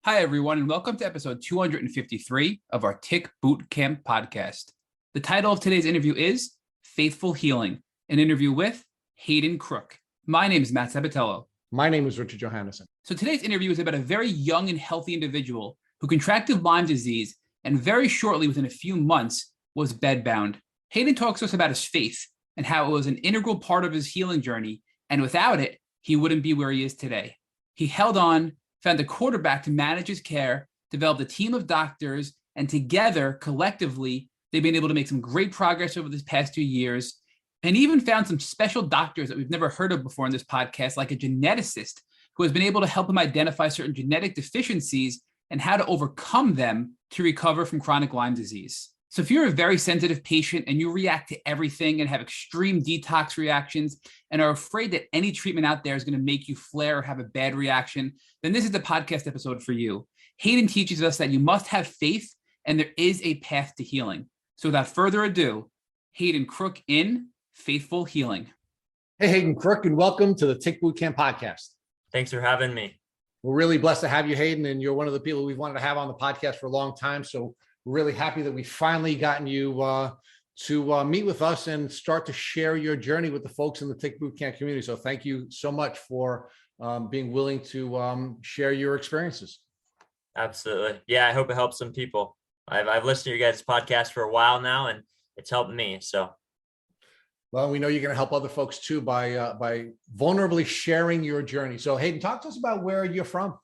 Hi, everyone, and welcome to episode 253 of our Tick Boot Camp podcast. The title of today's interview is Faithful Healing, an interview with Hayden Crook. My name is Matt Sabatello. My name is Richard Johannesson. So today's interview is about a very young and healthy individual who contracted Lyme disease and very shortly, within a few months, was bedbound. Hayden talks to us about his faith and how it was an integral part of his healing journey, and without it, he wouldn't be where he is today. He held on, found a quarterback to manage his care, developed a team of doctors, and together, collectively, they've been able to make some great progress over these past 2 years, and even found some special doctors that we've never heard of before in this podcast, like a geneticist who has been able to help him identify certain genetic deficiencies and how to overcome them to recover from chronic Lyme disease. So if you're a very sensitive patient and you react to everything and have extreme detox reactions and are afraid that any treatment out there is going to make you flare or have a bad reaction, then this is the podcast episode for you. Hayden teaches us that you must have faith and there is a path to healing. So without further ado, Hayden Crook in Faithful Healing. Hey, Hayden Crook, and welcome to the Tick Boot Camp podcast. Thanks for having me. We're really blessed to have you, Hayden, and you're one of the people we've wanted to have on the podcast for a long time. So we're really happy that we finally gotten you to meet with us and start to share your journey with the folks in the Tick Boot Camp community. So thank you so much for being willing to share your experiences. Absolutely. Yeah, I hope it helps some people. I've listened to your guys' podcast for a while now, and it's helped me. So, well, we know you're going to help other folks too by vulnerably sharing your journey. So, Hayden, talk to us about where you're from.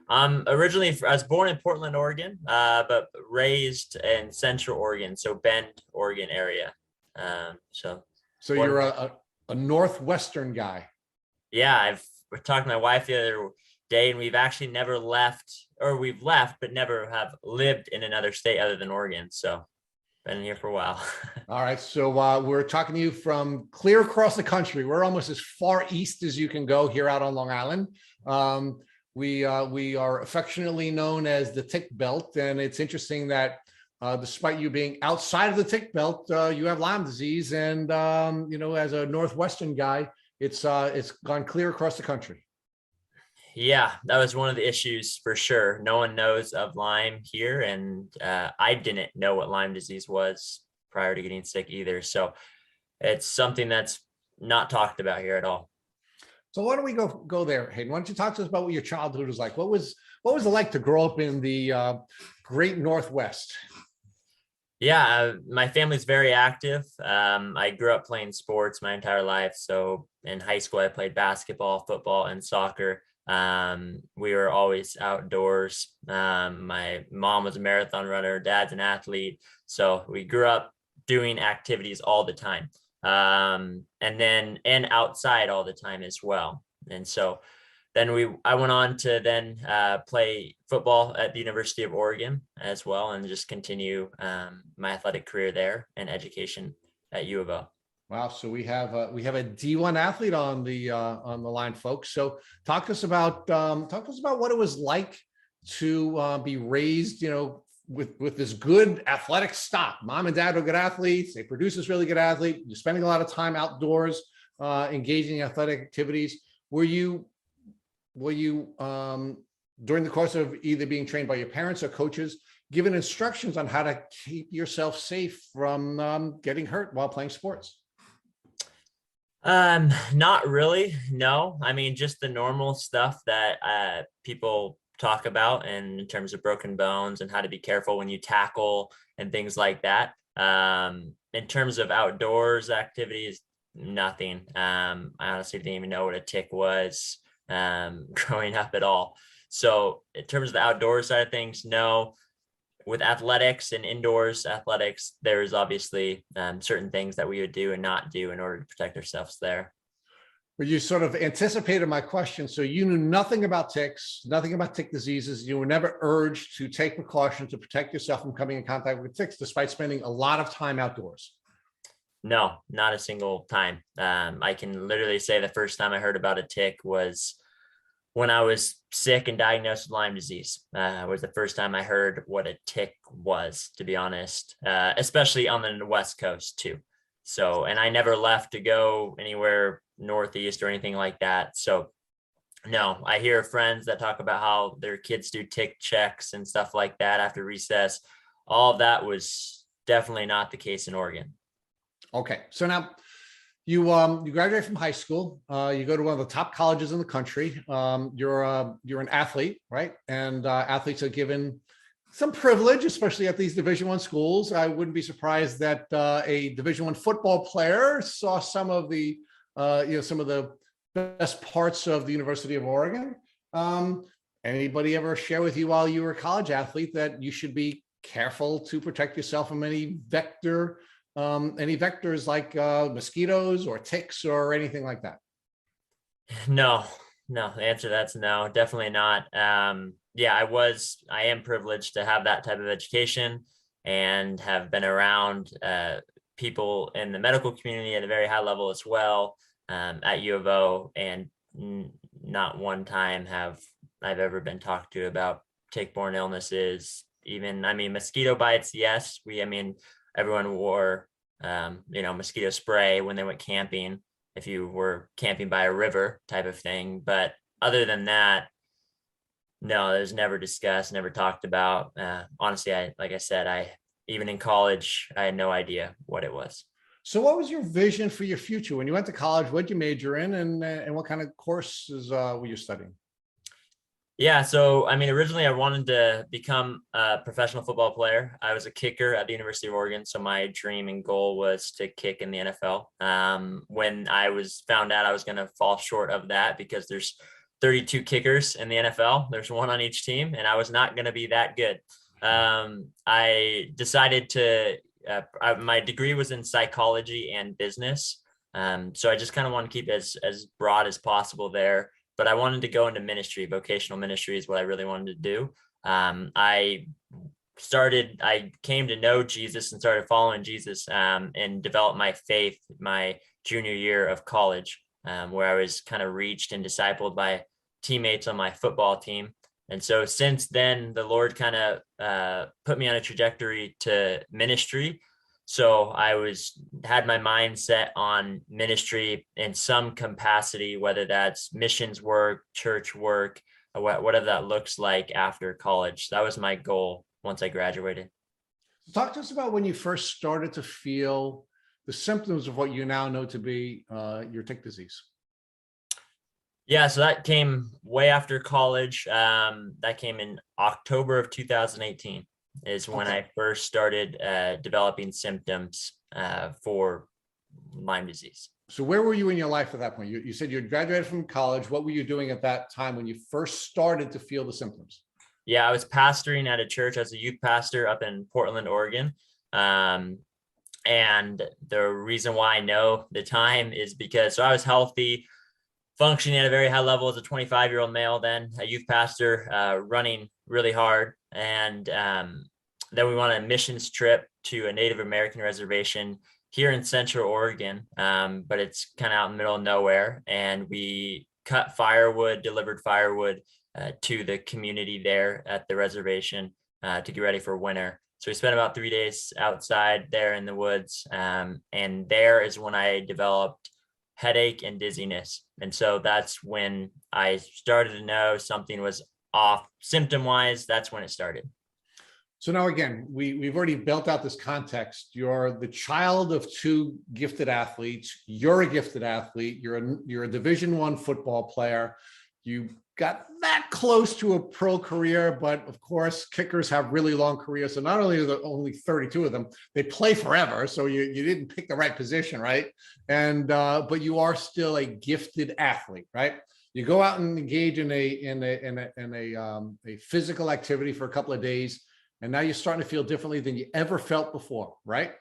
Originally, I was born in Portland, Oregon, but raised in Central Oregon, so Bend, Oregon area. So you're a Northwestern guy. Yeah, we're talking to my wife the other day, and we've actually never left, or we've left, but never have lived in another state other than Oregon. So been here for a while. All right. So we're talking to you from clear across the country. We're almost as far east as you can go here out on Long Island. We are affectionately known as the Tick Belt, and it's interesting that despite you being outside of the Tick Belt, you have Lyme disease, and as a Northwestern guy, it's gone clear across the country. Yeah, that was one of the issues for sure. No one knows of Lyme here, and I didn't know what Lyme disease was prior to getting sick either. So it's something that's not talked about here at all. So why don't we go there, Hayden? Why don't you talk to us about what your childhood was like? What was it like to grow up in the great Northwest? Yeah, my family's very active. I grew up playing sports my entire life. So in high school, I played basketball, football, and soccer. We were always outdoors. My mom was a marathon runner, dad's an athlete. So we grew up doing activities all the time. And outside all the time as well. And so then I went on to then play football at the University of Oregon as well, and just continue my athletic career there and education at U of O. Wow. So we have a D1 athlete on the line, folks. So talk to us about what it was like to be raised, with this good athletic stock. Mom and dad are good athletes. They produce this really good athlete. You're spending a lot of time outdoors, engaging in athletic activities. Were you during the course of either being trained by your parents or coaches, given instructions on how to keep yourself safe from getting hurt while playing sports? Not really. No. I mean, just the normal stuff that people talk about, and in terms of broken bones and how to be careful when you tackle and things like that. In terms of outdoors activities, nothing. I honestly didn't even know what a tick was growing up at all. So in terms of the outdoor side of things, no. With athletics and indoors athletics, there's obviously certain things that we would do and not do in order to protect ourselves there. But you sort of anticipated my question. So you knew nothing about ticks, nothing about tick diseases. You were never urged to take precautions to protect yourself from coming in contact with ticks, despite spending a lot of time outdoors. No, not a single time. I can literally say the first time I heard about a tick was when I was sick and diagnosed with Lyme disease. Was the first time I heard what a tick was, to be honest, especially on the West Coast too. So, and I never left to go anywhere Northeast or anything like that. So No, I hear friends that talk about how their kids do tick checks and stuff like that after recess. All of that was definitely not the case in Oregon. Okay, so now you graduate from high school. You go to one of the top colleges in the country. You're an athlete, right? And athletes are given some privilege, especially at these Division I schools. I wouldn't be surprised that a Division I football player saw some of the some of the best parts of the University of Oregon. Anybody ever share with you while you were a college athlete that you should be careful to protect yourself from any vectors like mosquitoes or ticks or anything like that? No, the answer to that's no, definitely not. Yeah, I am privileged to have that type of education and have been around people in the medical community at a very high level as well, at U of O, and not one time have I've ever been talked to about tick-borne illnesses. Even, I mean, mosquito bites, yes. Everyone wore, mosquito spray when they went camping, if you were camping by a river type of thing. But other than that, no, it was never discussed, never talked about. Honestly, like I said, even in college, I had no idea what it was. So what was your vision for your future? When you went to college, what did you major in, and what kind of courses were you studying? Yeah, so originally I wanted to become a professional football player. I was a kicker at the University of Oregon, so my dream and goal was to kick in the NFL. When I was found out I was going to fall short of that because there's 32 kickers in the NFL, there's one on each team, and I was not going to be that good. I decided to. My degree was in psychology and business, so I just kind of want to keep it as broad as possible there. But I wanted to go into ministry. Vocational ministry is what I really wanted to do. I came to know Jesus and started following Jesus, and developed my faith my junior year of college, where I was kind of reached and discipled by teammates on my football team. And so since then, the Lord kind of put me on a trajectory to ministry. So I had my mind set on ministry in some capacity, whether that's missions work, church work, whatever that looks like after college. That was my goal once I graduated. Talk to us about when you first started to feel the symptoms of what you now know to be your tick disease. Yeah, so that came way after college. That came in October of 2018 is when I first started developing symptoms for Lyme disease. So where were you in your life at that point? You said you had graduated from college. What were you doing at that time when you first started to feel the symptoms? Yeah, I was pastoring at a church as a youth pastor up in Portland, Oregon. And the reason why I know the time is because I was healthy, functioning at a very high level as a 25-year-old male, then a youth pastor, running really hard. And then we went on a missions trip to a Native American reservation here in Central Oregon, but it's kind of out in the middle of nowhere. And we delivered firewood to the community there at the reservation to get ready for winter. So we spent about 3 days outside there in the woods. And there is when I developed headache and dizziness. And so that's when I started to know something was off symptom-wise. That's when it started. So now again, we've already built out this context. You're the child of two gifted athletes. You're a gifted athlete. You're a Division I football player. You got that close to a pro career, but of course, kickers have really long careers. So not only are there only 32 of them, they play forever. So you didn't pick the right position, right? And but you are still a gifted athlete, right? You go out and engage in a physical activity for a couple of days, and now you're starting to feel differently than you ever felt before, right?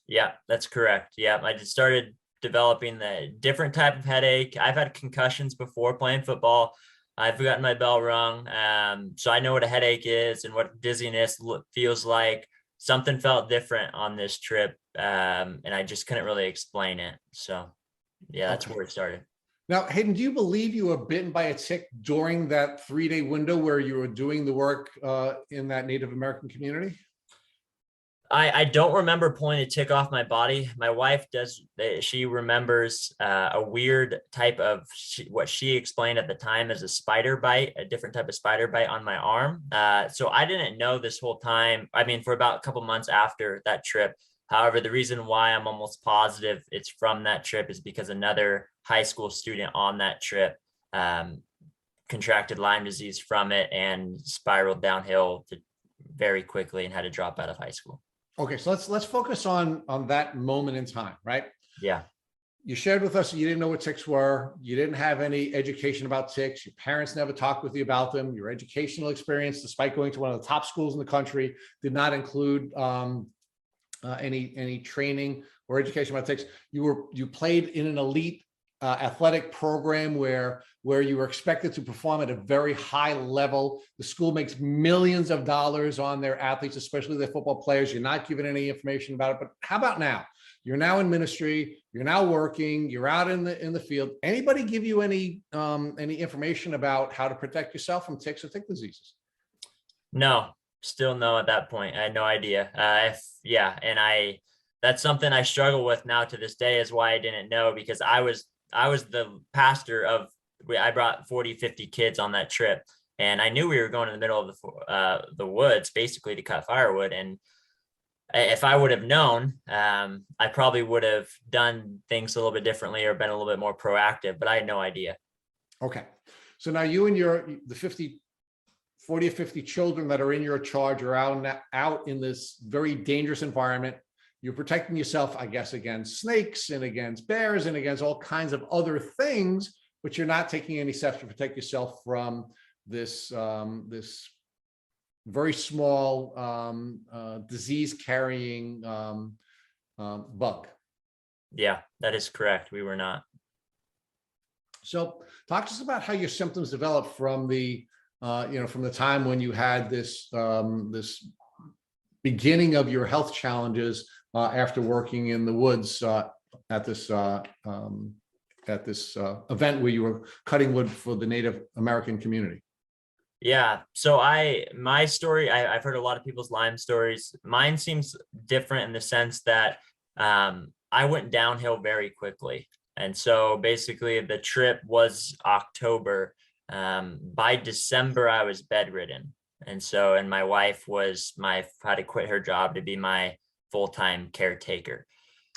Yeah, that's correct. Yeah, I just started developing the different type of headache. I've had concussions before playing football. I've gotten my bell rung. So I know what a headache is and what dizziness feels like. Something felt different on this trip, and I just couldn't really explain it. So yeah, that's where it started. Now, Hayden, do you believe you were bitten by a tick during that 3-day window where you were doing the work in that Native American community? I don't remember pulling a tick off my body. My wife does. She remembers a weird type of what she explained at the time as a spider bite, a different type of spider bite on my arm. So I didn't know this whole time. I mean, for about a couple months after that trip. However, the reason why I'm almost positive it's from that trip is because another high school student on that trip contracted Lyme disease from it and spiraled downhill very quickly and had to drop out of high school. Okay, so let's focus on that moment in time, right? Yeah. You shared with us that you didn't know what ticks were. You didn't have any education about ticks. Your parents never talked with you about them. Your educational experience, despite going to one of the top schools in the country, did not include any training or education about ticks. You played in an elite athletic program where you were expected to perform at a very high level. The school makes millions of dollars on their athletes, especially their football players. You're not given any information about it. But how about now? You're now in ministry. You're now working. You're out in the field. Anybody give you any information about how to protect yourself from ticks or tick diseases? No, still no at that point. I had no idea. That's something I struggle with now to this day, is why I didn't know, because I was the pastor of, I brought 40, 50 kids on that trip, and I knew we were going in the middle of the woods basically to cut firewood. And if I would have known, I probably would have done things a little bit differently or been a little bit more proactive, but I had no idea. Okay. So now you and the 40 or 50 children that are in your charge are out in this very dangerous environment. You're protecting yourself, I guess, against snakes and against bears and against all kinds of other things, but you're not taking any steps to protect yourself from this very small disease-carrying bug. Yeah, that is correct. We were not. So talk to us about how your symptoms developed from the time when you had this beginning of your health challenges after working in the woods at this event where you were cutting wood for the Native American community. Yeah. So my story, I've heard a lot of people's Lyme stories. Mine seems different in the sense that I went downhill very quickly. And so basically the trip was October. By December, I was bedridden. And my wife had to quit her job to be my full-time caretaker.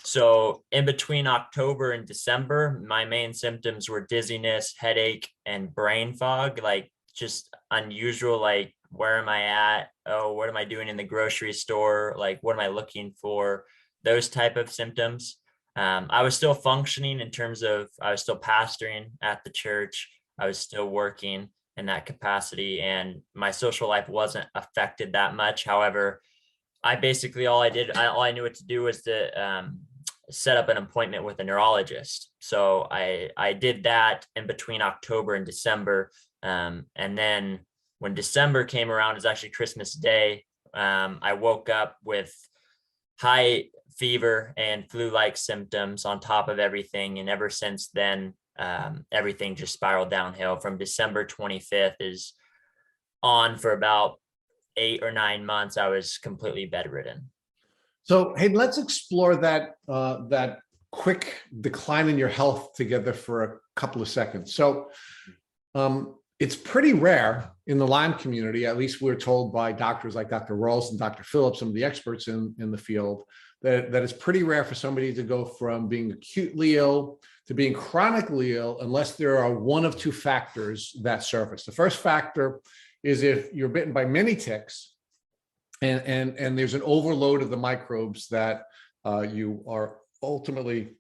So in between October and December, my main symptoms were dizziness, headache, and brain fog, like just unusual, like, where am I at? Oh, what am I doing in the grocery store? Like, what am I looking for? Those type of symptoms. I was still functioning in terms of, I was still pastoring at the church. I was still working in that capacity, and my social life wasn't affected that much. However, all I knew what to do was to set up an appointment with a neurologist. So I did that in between October and December. And then when December came around, it's actually Christmas Day. I woke up with high fever and flu-like symptoms on top of everything. And ever since then, everything just spiraled downhill. From December 25th is on for about 8 or 9 months, I was completely bedridden. So, hey, let's explore that quick decline in your health together for a couple of seconds. So, it's pretty rare in the Lyme community, at least we're told by doctors like Dr. Rawls and Dr. Phillips, some of the experts in the field, that it's pretty rare for somebody to go from being acutely ill to being chronically ill unless there are one of two factors that surface. The first factor is if you're bitten by many ticks and there's an overload of the microbes that you are ultimately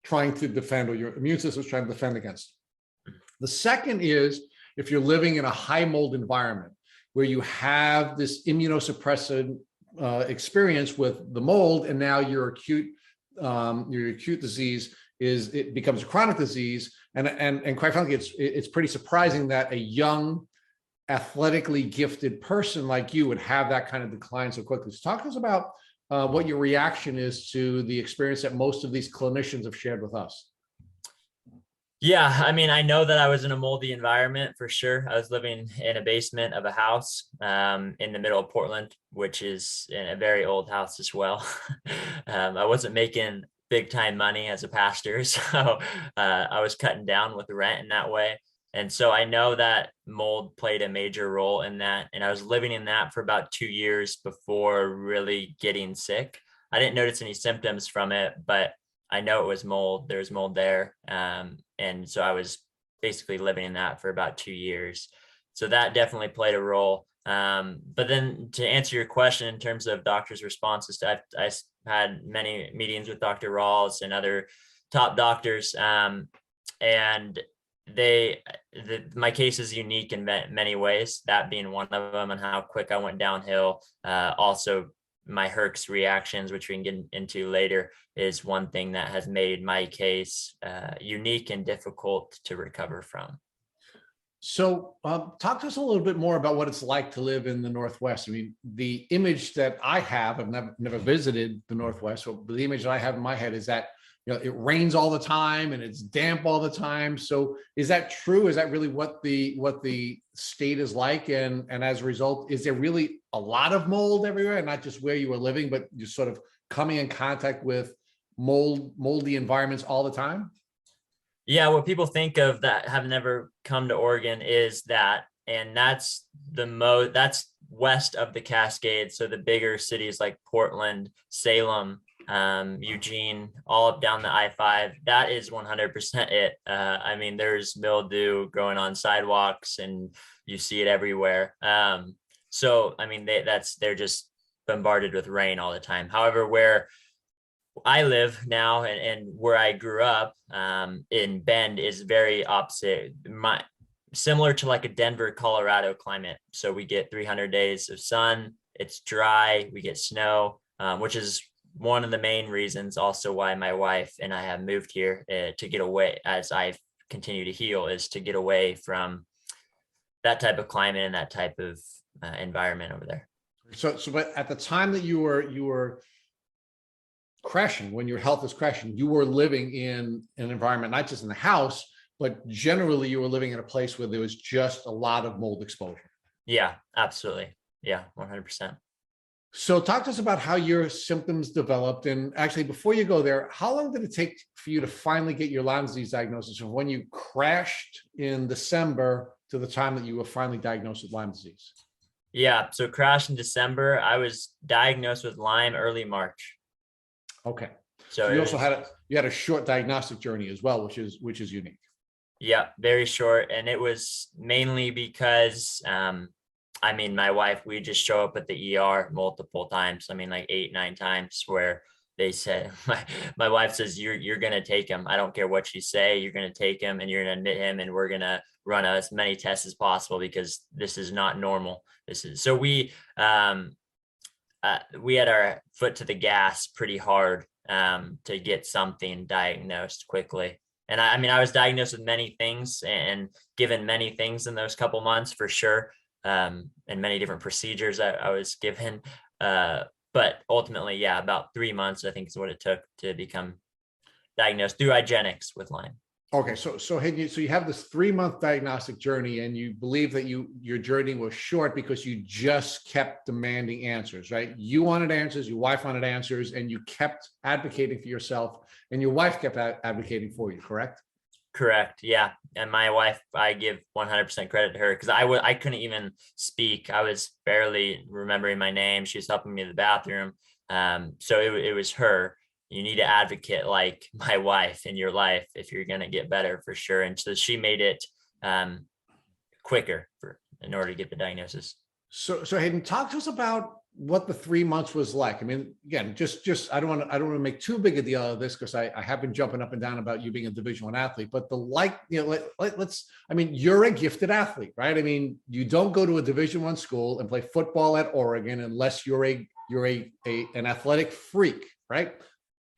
trying to defend, or your immune system is trying to defend against. The second is if you're living in a high mold environment where you have this immunosuppressive experience with the mold, and now your acute disease it becomes a chronic disease, and quite frankly, it's pretty surprising that a young, athletically gifted person like you would have that kind of decline so quickly. So talk to us about what your reaction is to the experience that most of these clinicians have shared with us. Yeah, I mean, I know that I was in a moldy environment for sure. I was living in a basement of a house in the middle of Portland, which is in a very old house as well. I wasn't making big time money as a pastor, so I was cutting down with the rent in that way. And so I know that mold played a major role in that. And I was living in that for about 2 years before really getting sick. I didn't notice any symptoms from it, but I know it was mold. There was mold there. And so I was basically living in that for about 2 years. So that definitely played a role. But then to answer your question in terms of doctors' responses, I had many meetings with Dr. Rawls and other top doctors. And my case is unique in many ways, that being one of them, and how quick I went downhill. Also, my Herx reactions, which we can get into later, is one thing that has made my case unique and difficult to recover from. So talk to us a little bit more about what it's like to live in the Northwest. I mean, the image that I have, I've never visited the Northwest, so the image that I have in my head is that, you know, it rains all the time and it's damp all the time. So is that true? Is that really what the state is like? And as a result, is there really a lot of mold everywhere, and not just where you were living, but you're sort of coming in contact with moldy environments all the time? Yeah, what people think of that have never come to Oregon is that, and that's that's west of the Cascades. So the bigger cities like Portland, Salem, Eugene, all up down the I-5, that is 100% it. I mean, there's mildew growing on sidewalks and you see it everywhere. So, I mean, they're just bombarded with rain all the time. However, where I live now and where I grew up in Bend is very opposite. Similar to like a Denver, Colorado climate. So we get 300 days of sun. It's dry. We get snow, which is one of the main reasons also why my wife and I have moved here to get away as I continue to heal, is to get away from that type of climate and that type of environment over there. So but at the time that you were crashing, when your health is crashing, you were living in an environment, not just in the house, but generally you were living in a place where there was just a lot of mold exposure. Yeah, absolutely. Yeah, 100%. So talk to us about how your symptoms developed. And actually, before you go there, how long did it take for you to finally get your Lyme disease diagnosis, from when you crashed in December to the time that you were finally diagnosed with Lyme disease? Yeah, so crashed in December. I was diagnosed with Lyme early March. Okay. So you also had a short diagnostic journey as well, which is unique. Yeah, very short. And it was mainly because, I mean, my wife, we just show up at the ER multiple times. I mean, like 8, 9 times, where they said, my wife says, you're going to take him. I don't care what you say. You're going to take him and you're going to admit him, and we're going to run as many tests as possible, because this is not normal. So we had our foot to the gas pretty hard to get something diagnosed quickly. And I mean, I was diagnosed with many things and given many things in those couple months for sure. And many different procedures that I was given. But ultimately, yeah, about 3 months, I think, is what it took to become diagnosed through IGeneX with Lyme. Okay, so Hayden, so you have this 3-month diagnostic journey, and you believe that your journey was short because you just kept demanding answers, right? You wanted answers, your wife wanted answers, and you kept advocating for yourself, and your wife kept advocating for you, correct? Correct. Yeah. And my wife, I give 100% credit to her, because I couldn't even speak. I was barely remembering my name. She was helping me in the bathroom. So it was her. You need to advocate like my wife in your life if you're going to get better, for sure. And so she made it quicker in order to get the diagnosis. So Hayden, talk to us about what the 3 months was like. I mean, again, just I don't want to make too big a deal out of this, because I have been jumping up and down about you being a Division I athlete, but I mean, you're a gifted athlete, right? I mean, you don't go to a Division I school and play football at Oregon unless you're an athletic freak, right?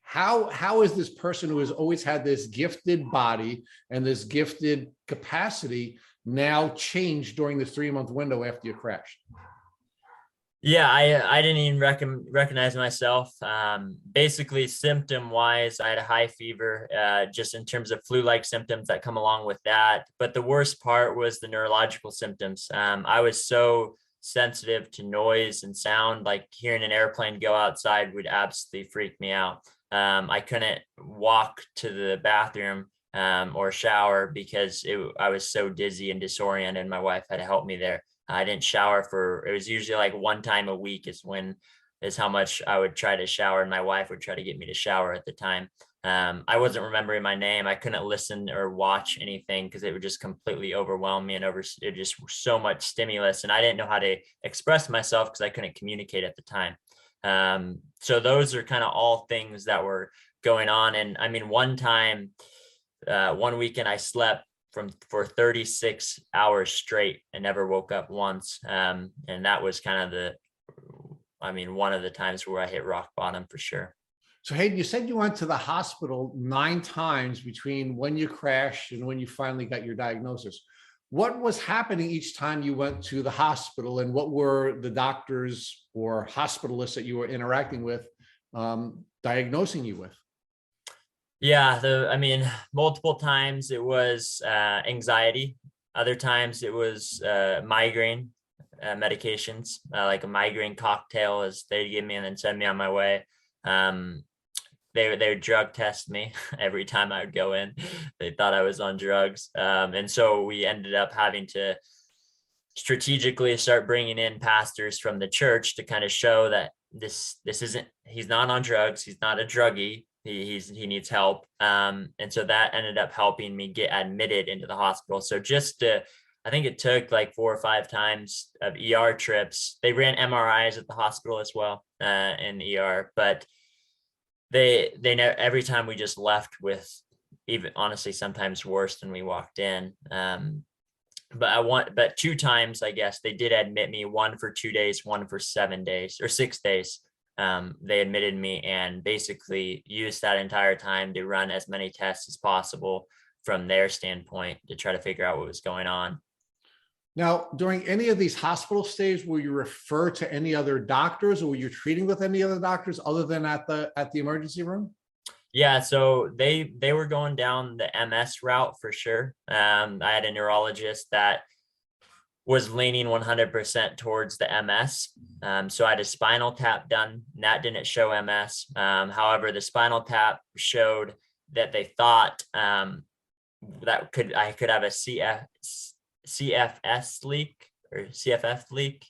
How is this person who has always had this gifted body and this gifted capacity now changed during this 3-month window after you crashed? Yeah, I didn't even recognize myself. Basically, symptom wise, I had a high fever, just in terms of flu-like symptoms that come along with that. But the worst part was the neurological symptoms. I was so sensitive to noise and sound, like hearing an airplane go outside would absolutely freak me out. I couldn't walk to the bathroom or shower because I was so dizzy and disoriented. My wife had to help me there. I didn't shower for, it was usually like one time a week is how much I would try to shower. And my wife would try to get me to shower at the time. I wasn't remembering my name. I couldn't listen or watch anything because it would just completely overwhelm me, and it just so much stimulus. And I didn't know how to express myself because I couldn't communicate at the time. So those are kind of all things that were going on. And I mean, one time, one weekend I slept for 36 hours straight and never woke up once. And that was kind of one of the times where I hit rock bottom for sure. So Hayden, you said you went to the hospital 9 times between when you crashed and when you finally got your diagnosis. What was happening each time you went to the hospital, and what were the doctors or hospitalists that you were interacting with diagnosing you with? Yeah, multiple times it was anxiety. Other times it was migraine medications, like a migraine cocktail, as they'd give me and then send me on my way. They would drug test me every time I would go in. They thought I was on drugs, and so we ended up having to strategically start bringing in pastors from the church to kind of show that this isn't, he's not on drugs, he's not a druggie, he needs help. And so that ended up helping me get admitted into the hospital. So I think it took like 4 or 5 times of ER trips. They ran MRIs at the hospital as well, in the ER, but they every time we just left with, even honestly sometimes worse than we walked in. But 2 times, I guess, they did admit me, one for 2 days, one for 7 days or 6 days. They admitted me and basically used that entire time to run as many tests as possible from their standpoint to try to figure out what was going on. Now, during any of these hospital stays, were you referred to any other doctors, or were you treating with any other doctors other than at the emergency room? Yeah, so they were going down the MS route for sure. I had a neurologist that was leaning 100% towards the MS. So I had a spinal tap done, and that didn't show MS. However, the spinal tap showed that they thought that I could have a CFS leak or CFF leak,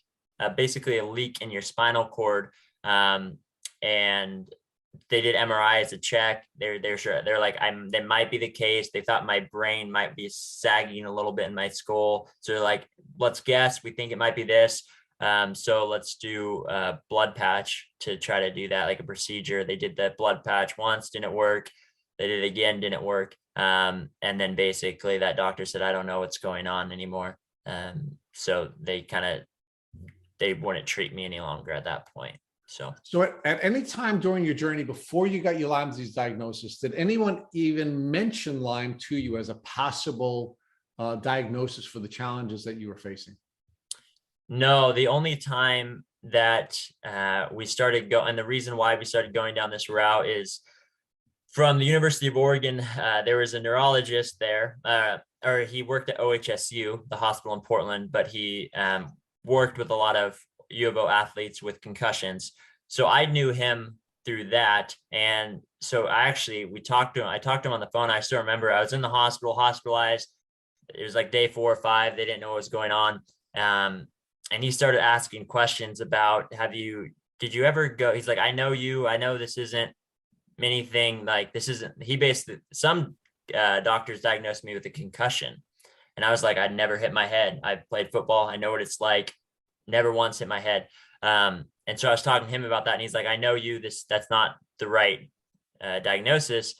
basically a leak in your spinal cord. And they did MRIs to check. They're sure. They're like, that might be the case. They thought my brain might be sagging a little bit in my skull. So they're like, let's guess. We think it might be this. So let's do a blood patch to try to do that, like a procedure. They did the blood patch once, didn't work. They did it again, didn't work. And then basically that doctor said, I don't know what's going on anymore. So they wouldn't treat me any longer at that point. So at any time during your journey before you got your Lyme disease diagnosis, did anyone even mention Lyme to you as a possible diagnosis for the challenges that you were facing? No, the only time that we started and the reason why we started going down this route is from the University of Oregon. There was a neurologist there, or he worked at OHSU, the hospital in Portland, but he worked with a lot of U of O athletes with concussions. So I knew him through that. And so we talked to him. I talked to him on the phone. I still remember I was in the hospital, hospitalized. It was like day 4 or 5. They didn't know what was going on. And he started asking questions about, did you ever go? He's like, I know you, I know this isn't anything like this isn't, he basically, some doctors diagnosed me with a concussion. And I was like, I'd never hit my head. I played football. I know what it's like. Never once hit my head. And so I was talking to him about that. And he's like, I know you, that's not the right diagnosis.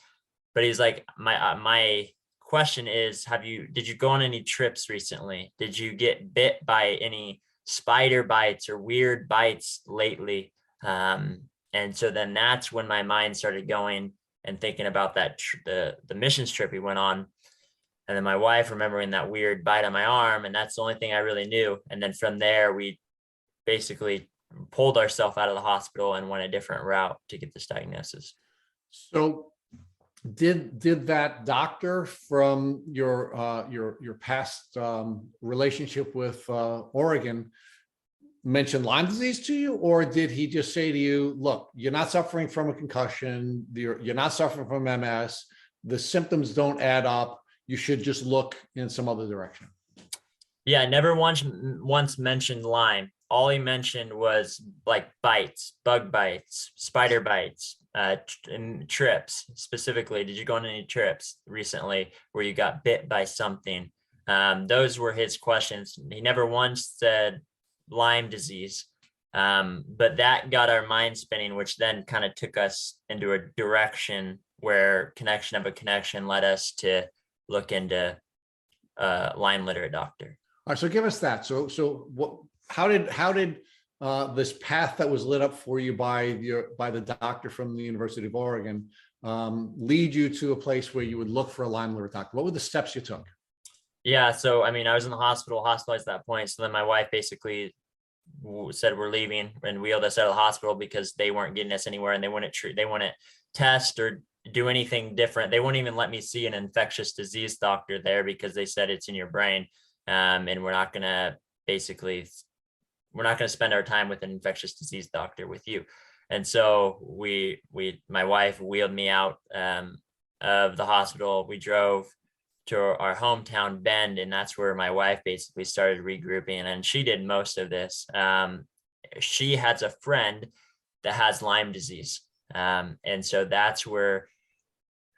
But he's like, my question is, did you go on any trips recently? Did you get bit by any spider bites or weird bites lately? And so then that's when my mind started going and thinking about that, the missions trip we went on. And then my wife remembering that weird bite on my arm. And that's the only thing I really knew. And then from there, we basically pulled ourselves out of the hospital and went a different route to get this diagnosis. So did that doctor from your past relationship with Oregon mention Lyme disease to you, or did he just say to you, look, you're not suffering from a concussion, you're not suffering from MS, the symptoms don't add up, you should just look in some other direction? Yeah, never once mentioned Lyme. All he mentioned was like bites, bug bites, spider bites, and trips. Specifically, did you go on any trips recently where you got bit by something? Those were his questions. He never once said Lyme disease, but that got our mind spinning, which then kind of took us into a direction where connection of a connection led us to look into Lyme literate doctor. All right, so give us that. So what? How did this path that was lit up for you by the doctor from the University of Oregon lead you to a place where you would look for a Lyme literate doctor? What were the steps you took? Yeah, so I mean, I was in the hospital, hospitalized at that point. So then my wife basically said we're leaving and wheeled us out of the hospital because they weren't getting us anywhere, and they wouldn't test or do anything different. They wouldn't even let me see an infectious disease doctor there because they said it's in your brain, and we're not going to spend our time with an infectious disease doctor with you. And so my wife wheeled me out of the hospital. We drove to our hometown, Bend, and that's where my wife basically started regrouping, and she did most of this. She has a friend that has Lyme disease. And so that's where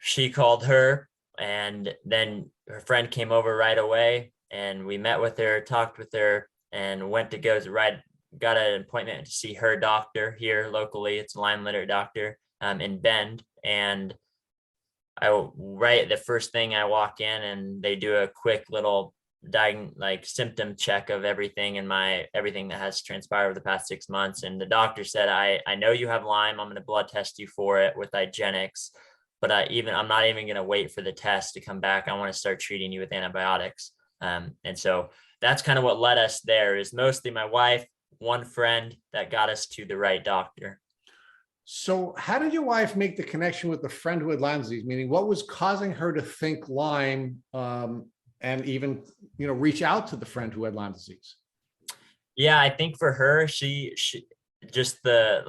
she called her, and then her friend came over right away, and we met with her, talked with her, and went to got an appointment to see her doctor here locally. It's a Lyme literate doctor in Bend. And the first thing I walk in, and they do a quick little symptom check of everything everything that has transpired over the past 6 months. And the doctor said, I know you have Lyme. I'm going to blood test you for it with IGeneX, but I'm not even going to wait for the test to come back. I want to start treating you with antibiotics. And so that's kind of what led us there, is mostly my wife, one friend that got us to the right doctor. So how did your wife make the connection with the friend who had Lyme disease? Meaning, what was causing her to think Lyme, and even, reach out to the friend who had Lyme disease? Yeah, I think for her, she just the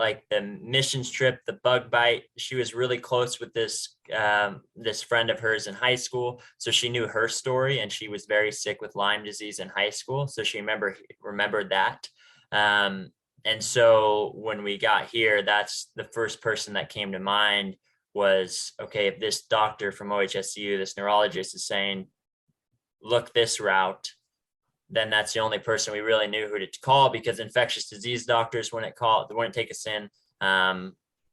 missions trip, the bug bite, she was really close with this friend of hers in high school. So she knew her story, and she was very sick with Lyme disease in high school. So she remembered that. And so when we got here, that's the first person that came to mind was, okay, if this doctor from OHSU, this neurologist, is saying, look this route, then that's the only person we really knew who to call, because infectious disease doctors wouldn't take us in.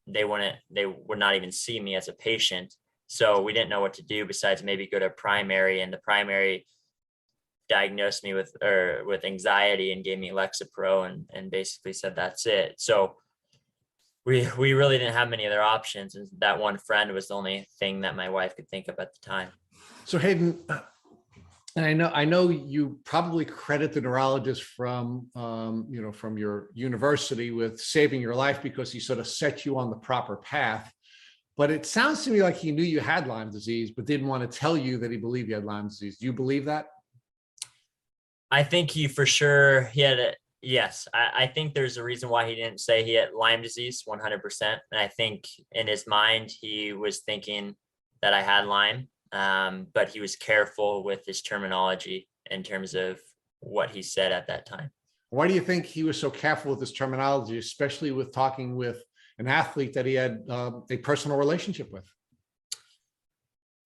They would not even see me as a patient. So we didn't know what to do besides maybe go to primary, and the primary diagnosed me with anxiety and gave me Lexapro and basically said that's it. So we really didn't have many other options, and that one friend was the only thing that my wife could think of at the time. So Hayden, and I know you probably credit the neurologist from from your university with saving your life, because he sort of set you on the proper path. But it sounds to me like he knew you had Lyme disease, but didn't want to tell you that he believed you had Lyme disease. Do you believe that? I think he for sure, he had it. Yes. I think there's a reason why he didn't say he had Lyme disease 100%. And I think in his mind, he was thinking that I had Lyme, but he was careful with his terminology in terms of what he said at that time. Why do you think he was so careful with his terminology, especially with talking with an athlete that he had a personal relationship with?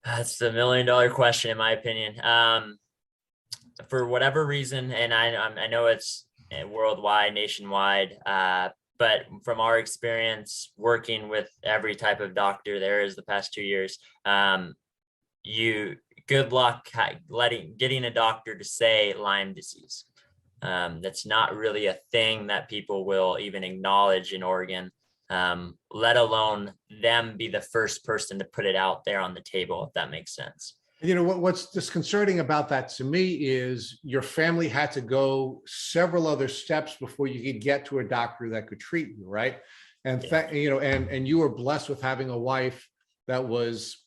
That's the $1 million question, in my opinion. For whatever reason, and I know it's worldwide, nationwide, but from our experience working with every type of doctor there is the past 2 years, good luck getting a doctor to say Lyme disease. That's not really a thing that people will even acknowledge in Oregon, let alone them be the first person to put it out there on the table, if that makes sense. What's disconcerting about that to me is your family had to go several other steps before you could get to a doctor that could treat you, right? And and you were blessed with having a wife that was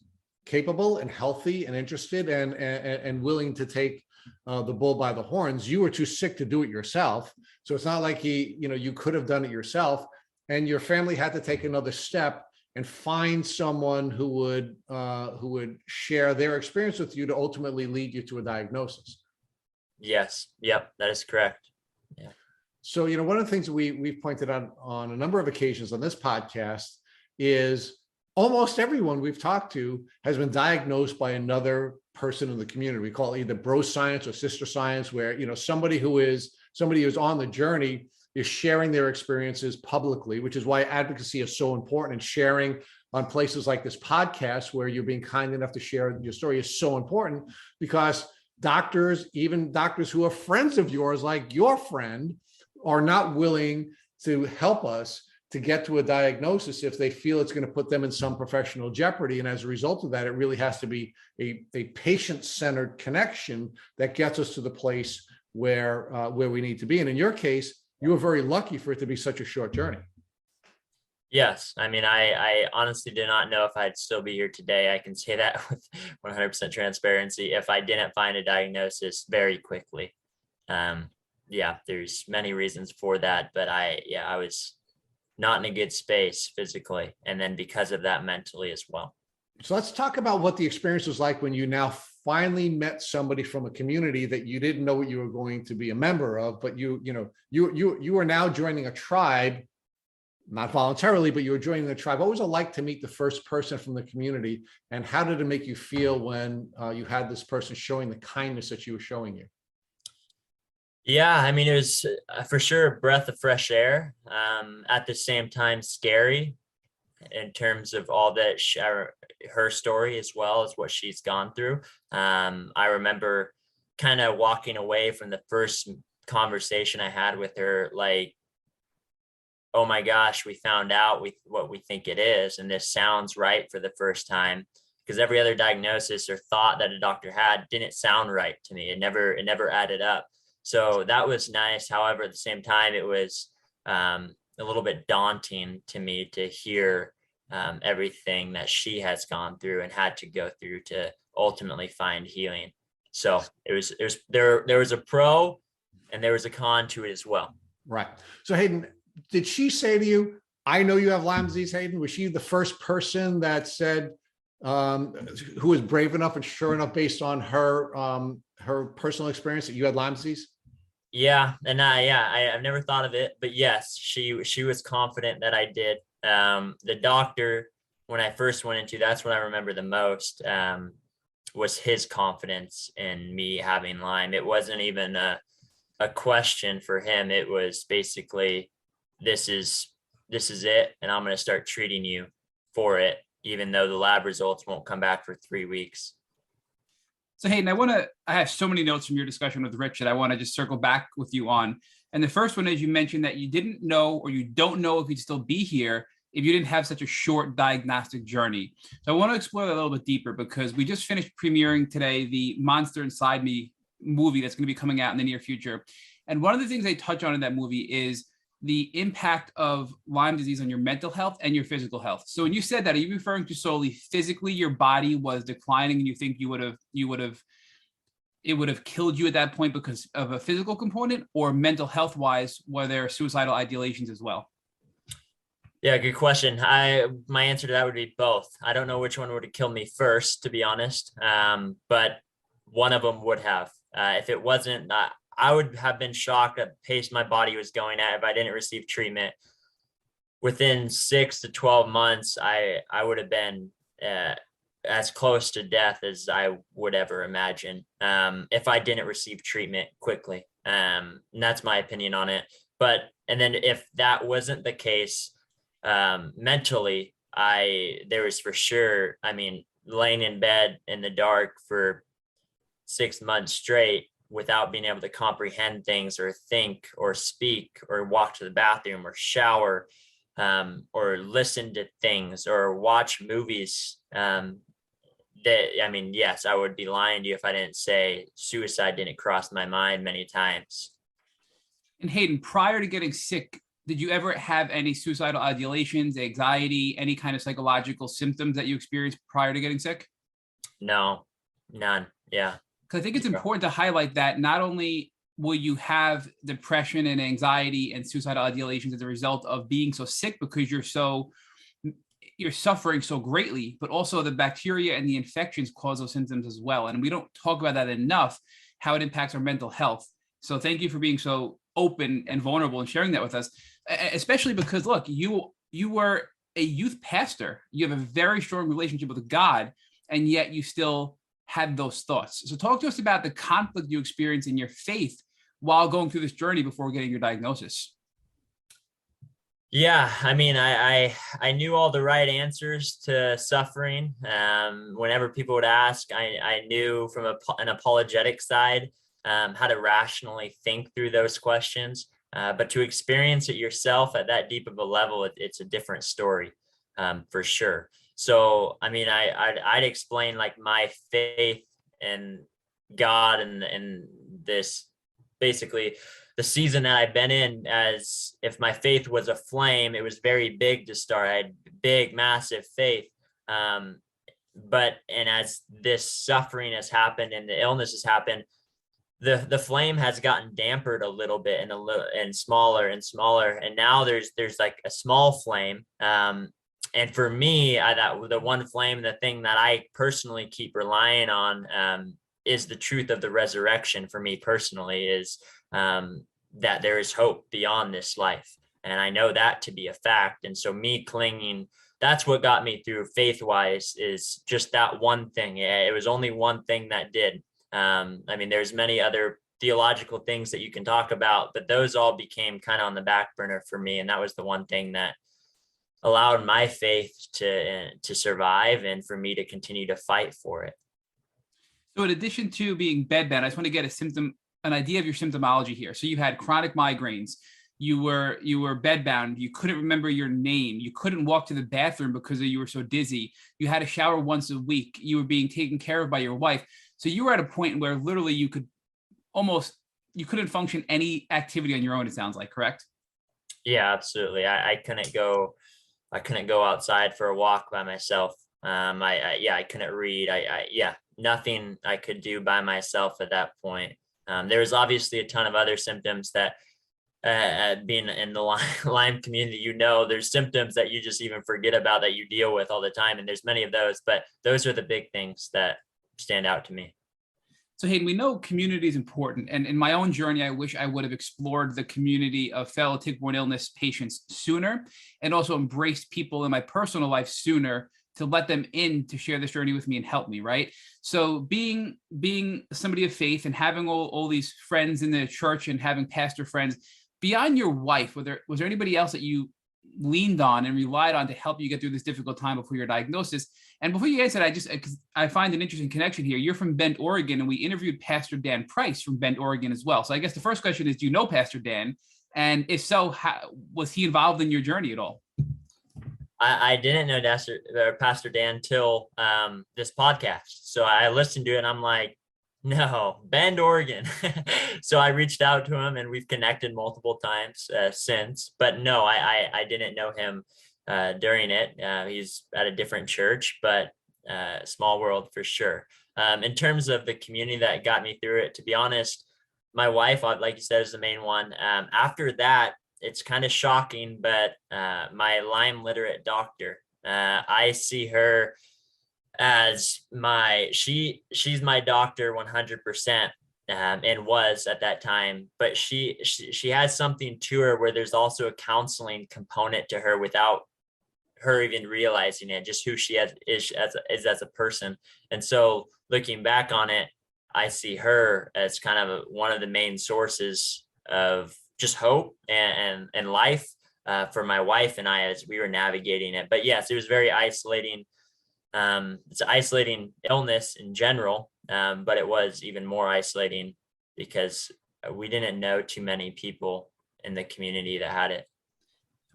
capable and healthy and interested and willing to take the bull by the horns. You were too sick to do it yourself, so it's not like you could have done it yourself, and your family had to take another step and find someone who would share their experience with you to ultimately lead you to a diagnosis. Yes. Yep. That is correct. Yeah. So, one of the things that we've pointed out on a number of occasions on this podcast is almost everyone we've talked to has been diagnosed by another person in the community. We call it either bro science or sister science, where, somebody who's on the journey is sharing their experiences publicly, which is why advocacy is so important, and sharing on places like this podcast where you're being kind enough to share your story is so important, because doctors, even doctors who are friends of yours, like your friend, are not willing to help us to get to a diagnosis if they feel it's going to put them in some professional jeopardy. And as a result of that, it really has to be a patient-centered connection that gets us to the place where we need to be. And in your case, you were very lucky for it to be such a short journey. Yes. I mean, I honestly did not know if I'd still be here today. I can say that with 100% transparency if I didn't find a diagnosis very quickly. There's many reasons for that, but I was not in a good space physically, and then because of that, mentally as well. So let's talk about what the experience was like when you now finally met somebody from a community that you didn't know what you were going to be a member of, but you are now joining a tribe, not voluntarily, but you were joining the tribe. What was it like to meet the first person from the community, and how did it make you feel when you had this person showing the kindness that she was showing you? Yeah, I mean, it was for sure a breath of fresh air. At the same time, scary in terms of all that her story, as well as what she's gone through. I remember kind of walking away from the first conversation I had with her, like, oh my gosh, we found out what we think it is, and this sounds right for the first time, because every other diagnosis or thought that a doctor had didn't sound right to me. It never added up. So that was nice. However, at the same time, it was a little bit daunting to me to hear everything that she has gone through and had to go through to ultimately find healing. So there was a pro and there was a con to it as well. Right. So Hayden, did she say to you, I know you have Lyme disease, Hayden? Was she the first person that said, who was brave enough and sure enough, based on her personal experience, that you had Lyme disease? Yeah. And I've never thought of it, but yes, she was confident that I did. The doctor, when I first went into, that's what I remember the most, was his confidence in me having Lyme. It wasn't even a question for him. It was basically, this is it, and I'm going to start treating you for it, even though the lab results won't come back for 3 weeks. So Hayden, I have so many notes from your discussion with Rich that I want to just circle back with you on. And the first one is, you mentioned that you didn't know, or you don't know if you'd still be here if you didn't have such a short diagnostic journey. So I want to explore that a little bit deeper, because we just finished premiering today the Monster Inside Me movie that's going to be coming out in the near future. And one of the things they touch on in that movie is the impact of Lyme disease on your mental health and your physical health. So when you said that, are you referring to solely physically your body was declining and you think it would have killed you at that point because of a physical component, or mental health wise, were there suicidal ideations as well? Yeah, good question. My answer to that would be both. I don't know which one would have killed me first, to be honest, but one of them would have. If it wasn't, I would have been shocked at the pace my body was going at if I didn't receive treatment. Within 6 to 12 months, I would have been as close to death as I would ever imagine if I didn't receive treatment quickly. And that's my opinion on it. And then if that wasn't the case, mentally, there was for sure, I mean, laying in bed in the dark for 6 months straight without being able to comprehend things or think or speak or walk to the bathroom or shower, or listen to things or watch movies. I mean, yes, I would be lying to you if I didn't say suicide didn't cross my mind many times. And Hayden, prior to getting sick, did you ever have any suicidal ideations, anxiety, any kind of psychological symptoms that you experienced prior to getting sick? No, none. Yeah. Because I think it's Zero. important to highlight that not only will you have depression and anxiety and suicidal ideations as a result of being so sick because you're suffering so greatly, but also the bacteria and the infections cause those symptoms as well. And we don't talk about that enough, how it impacts our mental health. So thank you for being so open and vulnerable and sharing that with us, especially because, look, you were a youth pastor. You have a very strong relationship with God, and yet you still had those thoughts. So talk to us about the conflict you experienced in your faith while going through this journey before getting your diagnosis. Yeah, I mean, I knew all the right answers to suffering. Whenever people would ask, I knew from an apologetic side how to rationally think through those questions. But to experience it yourself at that deep of a level, it's a different story, for sure. So, I mean, I'd explain like my faith in God and this basically the season that I've been in, as if my faith was a flame. It was very big to start. I had big, massive faith. But as this suffering has happened and the illness has happened, the flame has gotten dampered a little bit and smaller and smaller. And now there's like a small flame. And for me, the one flame, the thing that I personally keep relying on, is the truth of the resurrection. For me personally, is that there is hope beyond this life. And I know that to be a fact. And so me clinging, that's what got me through faith wise, is just that one thing. It was only one thing that did. I mean, there's many other theological things that you can talk about, but those all became kind of on the back burner for me. And that was the one thing that allowed my faith to survive and for me to continue to fight for it. So in addition to being bedbound, I just want to get an idea of your symptomology here. So you had chronic migraines, you were bedbound, you couldn't remember your name, you couldn't walk to the bathroom because you were so dizzy, you had to shower once a week, you were being taken care of by your wife. So you were at a point where literally you couldn't function any activity on your own, it sounds like, correct? Yeah, absolutely. I couldn't go outside for a walk by myself. I couldn't read. Nothing I could do by myself at that point. There was obviously a ton of other symptoms that, being in the Lyme community, there's symptoms that you just even forget about that you deal with all the time. And there's many of those, but those are the big things that stand out to me. So Hayden, we know community is important. And in my own journey, I wish I would have explored the community of fellow tick-borne illness patients sooner, and also embraced people in my personal life sooner to let them in to share this journey with me and help me, right? So being somebody of faith and having all these friends in the church and having pastor friends, beyond your wife, was there anybody else that you leaned on and relied on to help you get through this difficult time before your diagnosis? And before you answer that, I find an interesting connection here. You're from Bend, Oregon, and we interviewed Pastor Dan Price from Bend, Oregon as well. So I guess the first question is, do you know Pastor Dan? And if so, was he involved in your journey at all? I didn't know Pastor Dan till this podcast. So I listened to it and I'm like, no, Bend, Oregon. So I reached out to him and we've connected multiple times since. But no, I didn't know him during it. He's at a different church, but small world for sure. In terms of the community that got me through it, to be honest, my wife, like you said, is the main one. After that, it's kind of shocking, but my Lyme literate doctor, I see her as she's my doctor 100%, and was at that time, but she has something to her where there's also a counseling component to her without her even realizing it, just who she is as a person. And so looking back on it, I see her as kind of one of the main sources of just hope and life for my wife and I as we were navigating it. But yes, it was very isolating. It's an isolating illness in general, but it was even more isolating because we didn't know too many people in the community that had it.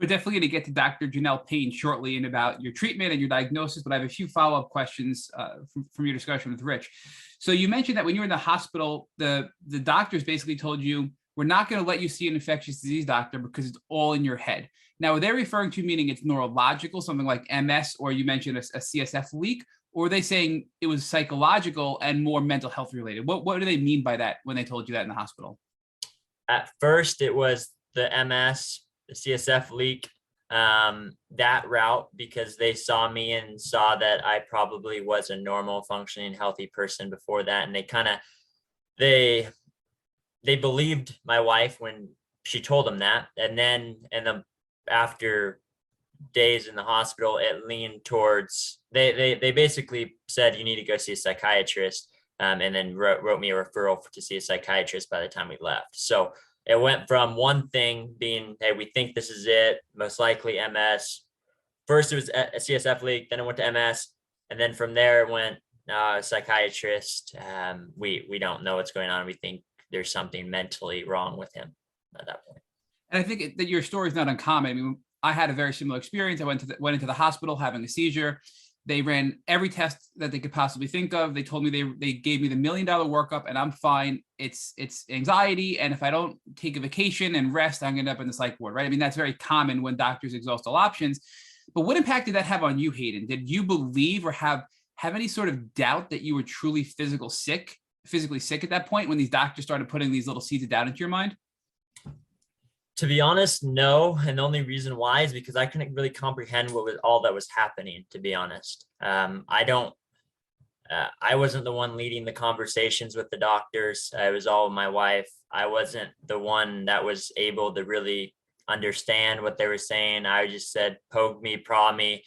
We're definitely going to get to Dr. Janelle Payne shortly and about your treatment and your diagnosis, but I have a few follow-up questions from your discussion with Rich. So you mentioned that when you were in the hospital, the doctors basically told you, we're not going to let you see an infectious disease doctor because it's all in your head. Now, are they referring to meaning it's neurological, something like MS, or you mentioned a CSF leak, or are they saying it was psychological and more mental health related? What do they mean by that when they told you that in the hospital? At first, it was the MS, the CSF leak, that route, because they saw me and saw that I probably was a normal, functioning, healthy person before that. And they believed my wife when she told them that. And then after days in the hospital, it leaned towards, they basically said, you need to go see a psychiatrist, and then wrote me a referral to see a psychiatrist by the time we left. So it went from one thing being, hey, we think this is it, most likely MS. First it was a CSF leak, then it went to MS, and then from there it went psychiatrist. We don't know what's going on. We think there's something mentally wrong with him at that point. And I think that your story is not uncommon. I mean, I had a very similar experience. I went into the hospital having a seizure. They ran every test that they could possibly think of. They told me they gave me the $1 million workup and I'm fine. It's anxiety. And if I don't take a vacation and rest, I'm going to end up in the psych ward, right? I mean, that's very common when doctors exhaust all options. But what impact did that have on you, Hayden? Did you believe or have any sort of doubt that you were truly physically sick at that point when these doctors started putting these little seeds of doubt into your mind? To be honest, no. And the only reason why is because I couldn't really comprehend what was all that was happening, to be honest. I wasn't the one leading the conversations with the doctors. It was all my wife. I wasn't the one that was able to really understand what they were saying. I just said, poke me, prod me,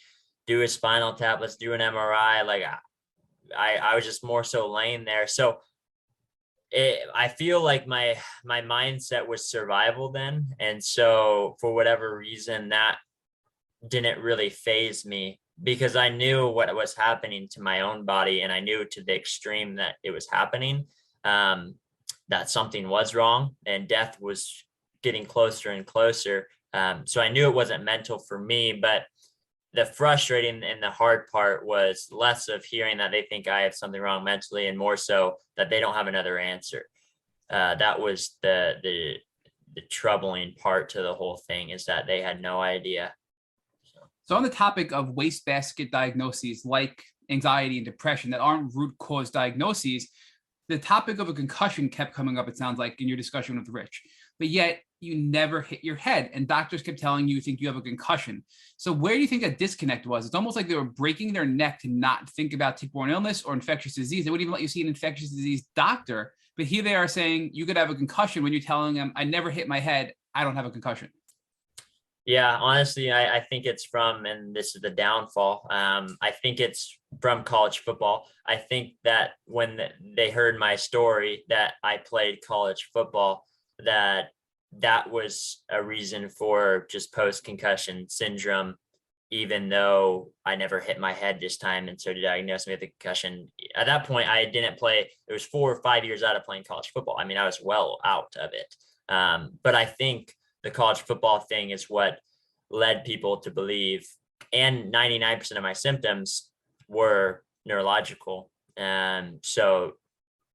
do a spinal tap, let's do an MRI. Like I was just more so laying there. So I feel like my mindset was survival then. And so for whatever reason, that didn't really faze me because I knew what was happening to my own body. And I knew to the extreme that it was happening, that something was wrong and death was getting closer and closer. So I knew it wasn't mental for me, but the frustrating and the hard part was less of hearing that they think I have something wrong mentally and more so that they don't have another answer. That was the troubling part to the whole thing, is that they had no idea. So on the topic of wastebasket diagnoses like anxiety and depression that aren't root cause diagnoses, the topic of a concussion kept coming up, it sounds like, in your discussion with Rich, but yet you never hit your head and doctors kept telling you think you have a concussion. So where do you think that disconnect was? It's almost like they were breaking their neck to not think about tick-borne illness or infectious disease. They wouldn't even let you see an infectious disease doctor, but here they are saying you could have a concussion when you're telling them, I never hit my head, I don't have a concussion. Yeah, honestly, I think it's from, and this is the downfall, I think it's from college football. I think that when they heard my story that I played college football, that was a reason for just post-concussion syndrome, even though I never hit my head this time. And so to diagnose me with a concussion, at that point, I didn't play. It was 4 or 5 years out of playing college football. I mean, I was well out of it. But I think the college football thing is what led people to believe, and 99% of my symptoms were neurological. And so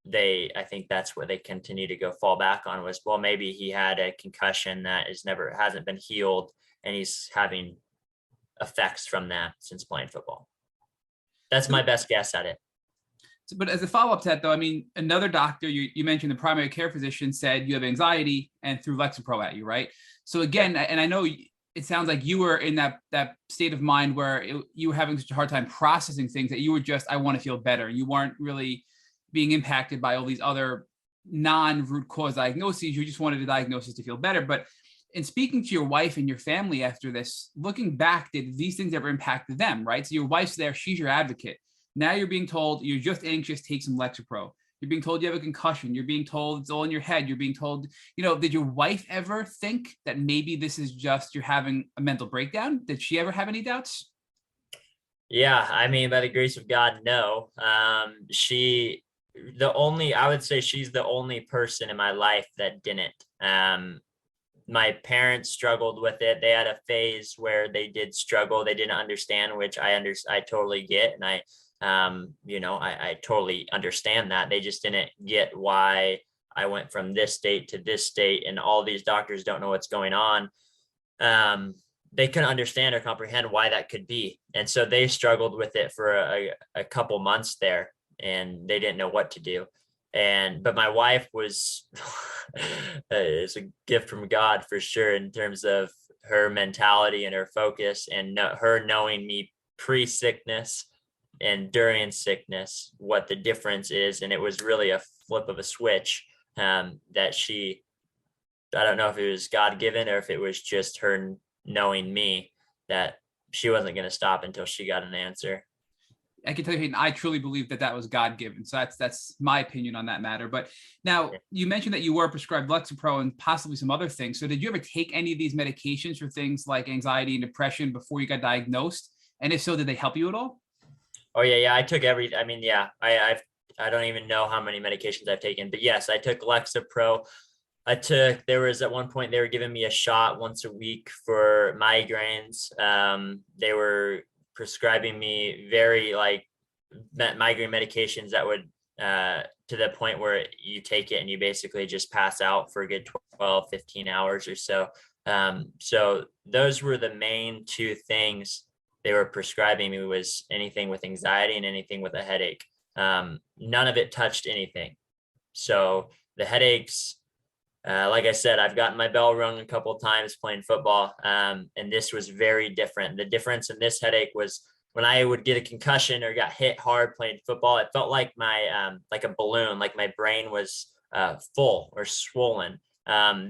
I think that's where they continue to go fall back on was, well, maybe he had a concussion that hasn't been healed and he's having effects from that since playing football. That's my best guess at it. But as a follow-up to that, though, I mean, another doctor, you mentioned the primary care physician said you have anxiety and threw Lexapro at you, right? So again, and I know it sounds like you were in that state of mind where you were having such a hard time processing things that you were just, I want to feel better. You weren't really being impacted by all these other non-root cause diagnoses. You just wanted a diagnosis to feel better. But in speaking to your wife and your family after this, looking back, did these things ever impact them, right? So your wife's there, she's your advocate. Now you're being told you're just anxious, take some Lexapro. You're being told you have a concussion. You're being told it's all in your head. You're being told, did your wife ever think that maybe this is just you're having a mental breakdown? Did she ever have any doubts? Yeah, I mean, by the grace of God, no. I would say she's the only person in my life that didn't. my parents struggled with it. They had a phase where they did struggle. They didn't understand, which I totally get. And I totally understand that. They just didn't get why I went from this state to this state and all these doctors don't know what's going on. They couldn't understand or comprehend why that could be. And so they struggled with it for a couple months there, and they didn't know what to do. But my wife was, it's a gift from God for sure, in terms of her mentality and her focus, and her knowing me pre-sickness and during sickness, what the difference is. And it was really a flip of a switch, that I don't know if it was God-given or if it was just her knowing me, that she wasn't going to stop until she got an answer. I can tell you, Hayden, I truly believe that was God-given. So that's my opinion on that matter. But now you mentioned that you were prescribed Lexapro and possibly some other things. So did you ever take any of these medications for things like anxiety and depression before you got diagnosed? And if so, did they help you at all? Oh yeah. I took I don't even know how many medications I've taken, but yes, I took Lexapro. There was at one point, they were giving me a shot once a week for migraines. They were prescribing me very migraine medications that would, to the point where you take it and you basically just pass out for a good 12, 15 hours or so. So those were the main two things they were prescribing me, was anything with anxiety and anything with a headache. None of it touched anything. So the headaches, like I said, I've gotten my bell rung a couple of times playing football, and this was very different. The difference in this headache was when I would get a concussion or got hit hard playing football, it felt like like a balloon, like my brain was full or swollen.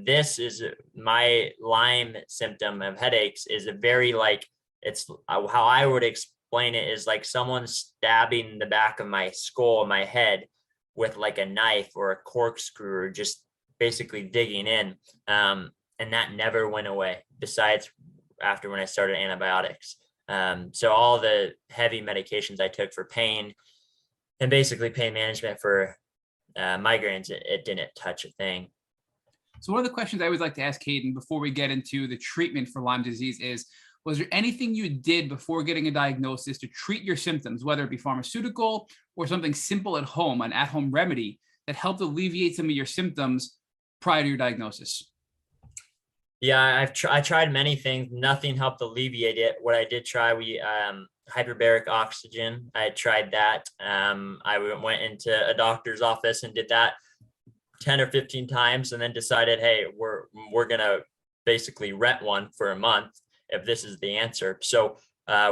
This is my Lyme symptom of headaches, is a very it's how I would explain it is like someone stabbing the back of my skull, my head, with like a knife or a corkscrew, or just basically digging in. And that never went away, besides after when I started antibiotics. So all the heavy medications I took for pain and basically pain management for migraines, it didn't touch a thing. So one of the questions I always like to ask Hayden before we get into the treatment for Lyme disease is, was there anything you did before getting a diagnosis to treat your symptoms, whether it be pharmaceutical or something simple at home, an at-home remedy that helped alleviate some of your symptoms prior to your diagnosis? Yeah, I tried many things. Nothing helped alleviate it. What I did try, hyperbaric oxygen. I tried that. I went into a doctor's office and did that 10 or 15 times, and then decided, hey, we're gonna basically rent one for a month if this is the answer. So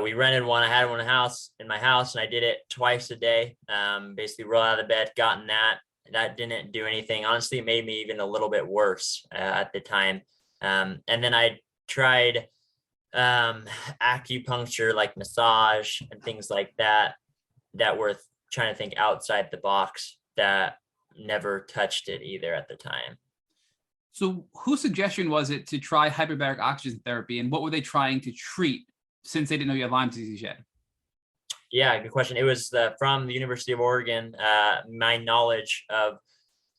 we rented one. I had one in my house, and I did it twice a day. Basically roll out of bed, gotten that. That didn't do anything. Honestly, it made me even a little bit worse at the time. And then I tried acupuncture, like massage and things like that were trying to think outside the box, that never touched it either at the time. So whose suggestion was it to try hyperbaric oxygen therapy, and what were they trying to treat, since they didn't know you had Lyme disease yet? Yeah, good question. It was from the University of Oregon, my knowledge of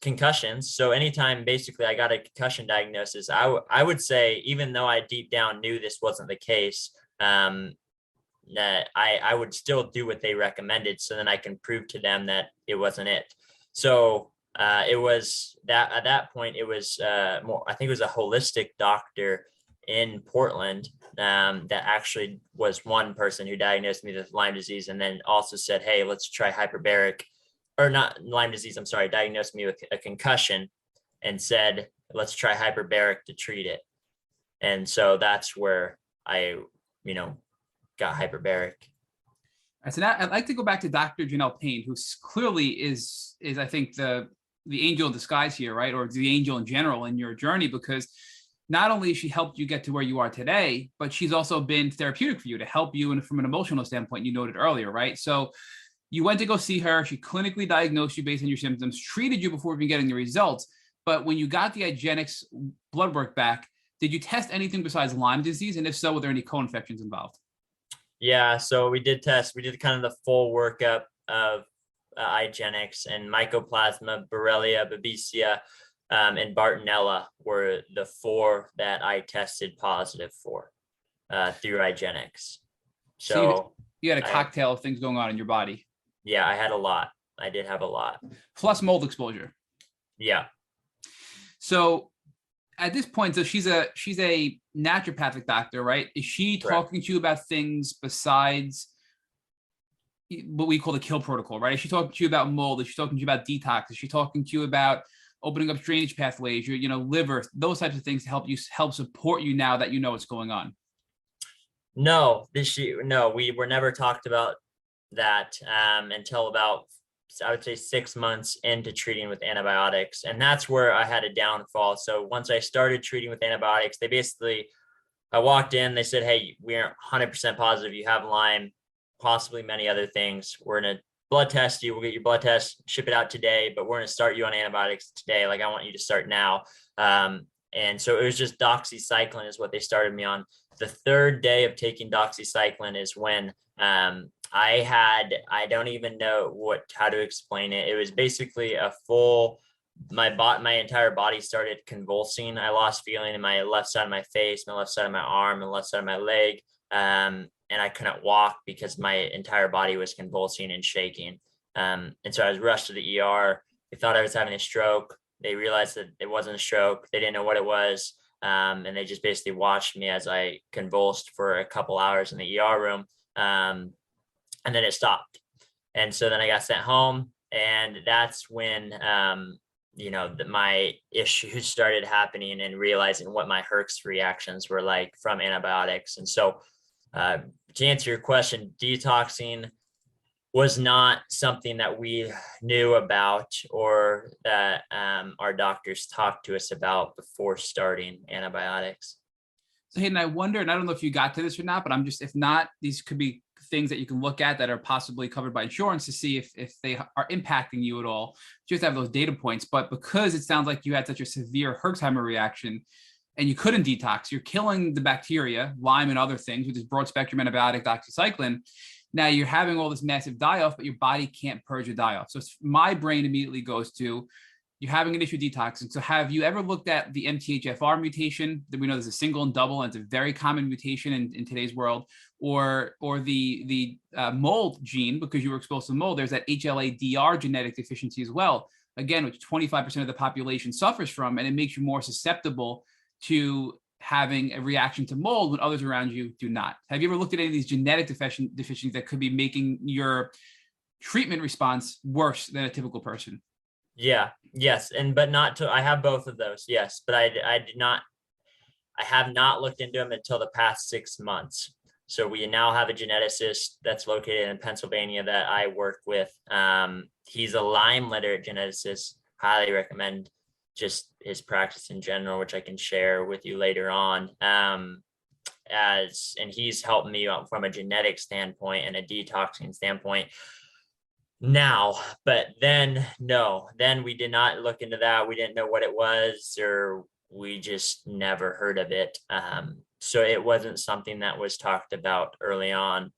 concussions. So anytime basically I got a concussion diagnosis, I would say, even though I deep down knew this wasn't the case, that I would still do what they recommended, so then I can prove to them that it wasn't it. So it was that at that point, it was more, I think it was a holistic doctor in Portland that actually was one person who diagnosed me with Lyme disease, and then also said, hey, let's try hyperbaric, or not Lyme disease, I'm sorry, diagnosed me with a concussion and said, let's try hyperbaric to treat it. And so that's where I, got hyperbaric. So now I'd like to go back to Dr. Janelle Payne, who clearly is I think the angel in disguise here, right? Or the angel in general in your journey, because not only has she helped you get to where you are today, but she's also been therapeutic for you to help you, and from an emotional standpoint, you noted earlier, right? So you went to go see her. She clinically diagnosed you based on your symptoms, treated you before even getting the results. But when you got the IGeneX blood work back, did you test anything besides Lyme disease? And if so, were there any co-infections involved? Yeah, so we did kind of the full workup of IGeneX and Mycoplasma, Borrelia, Babesia, and Bartonella were the 4 that I tested positive for through IGeneX. So you had a cocktail of things going on in your body. Yeah, I had a lot. I did have a lot. Plus mold exposure. Yeah. So at this point, so she's a naturopathic doctor, right? Is she talking to you about things besides what we call the kill protocol, right? Is she talking to you about mold? Is she talking to you about detox? Is she talking to you about opening up drainage pathways, your liver, those types of things to help support you now that you know what's going on? No, we were never talked about that until about, I would say, 6 months into treating with antibiotics. And that's where I had a downfall. So once I started treating with antibiotics, I walked in, they said, hey, we aren't 100% positive you have Lyme, possibly many other things. We're going to blood test you. We'll get your blood test, ship it out today, but we're going to start you on antibiotics today. Like, I want you to start now. And so it was just doxycycline is what they started me on. The 3rd day of taking doxycycline is when I don't even know how to explain it. It was basically my entire body started convulsing. I lost feeling in my left side of my face, my left side of my arm, and left side of my leg. And I couldn't walk because my entire body was convulsing and shaking. And so I was rushed to the ER. They thought I was having a stroke. They realized that it wasn't a stroke. They didn't know what it was. And they just basically watched me as I convulsed for a couple hours in the ER room. And then it stopped. And so then I got sent home, and that's when, my issues started happening and realizing what my Herx reactions were like from antibiotics. And so to answer your question, detoxing was not something that we knew about or that our doctors talked to us about before starting antibiotics. So Hayden, I wonder, and I don't know if you got to this or not, but if not, these could be things that you can look at that are possibly covered by insurance to see if they are impacting you at all. Just have those data points. But because it sounds like you had such a severe Herxheimer reaction and you couldn't detox, you're killing the bacteria, Lyme and other things with this broad spectrum antibiotic doxycycline. Now you're having all this massive die-off, but your body can't purge a die-off. So my brain immediately goes to, you're having an issue detoxing. So have you ever looked at the MTHFR mutation that we know there's a single and double, and it's a very common mutation in today's world, or the mold gene, because you were exposed to mold, there's that HLA-DR genetic deficiency as well, again, which 25% of the population suffers from, and it makes you more susceptible to having a reaction to mold when others around you do not. Have you ever looked at any of these genetic deficiencies that could be making your treatment response worse than a typical person? Yeah, yes. I have both of those. Yes. But I have not looked into them until the past 6 months. So we now have a geneticist that's located in Pennsylvania that I work with. He's a Lyme literate geneticist. Highly recommend just his practice in general, which I can share with you later on. And he's helped me out from a genetic standpoint and a detoxing standpoint now. But then we did not look into that. We didn't know what it was, or we just never heard of it. So it wasn't something that was talked about early on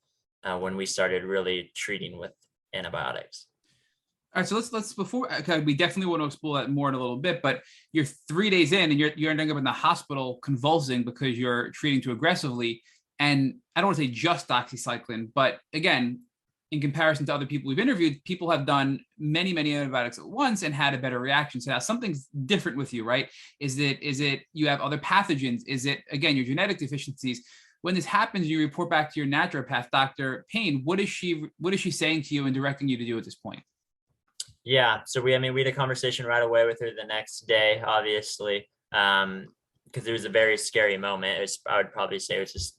when we started really treating with antibiotics. All right, so let's before, okay, we definitely want to explore that more in a little bit, but you're 3 days in and you're ending up in the hospital convulsing because you're treating too aggressively. And I don't want to say just doxycycline, but again, in comparison to other people we've interviewed, people have done many, many antibiotics at once and had a better reaction. So now something's different with you, right? Is it you have other pathogens? Is it, again, your genetic deficiencies? When this happens, you report back to your naturopath, Dr. Payne. What is she saying to you and directing you to do at this point? Yeah. So we had a conversation right away with her the next day, obviously, because it was a very scary moment. I would probably say it was the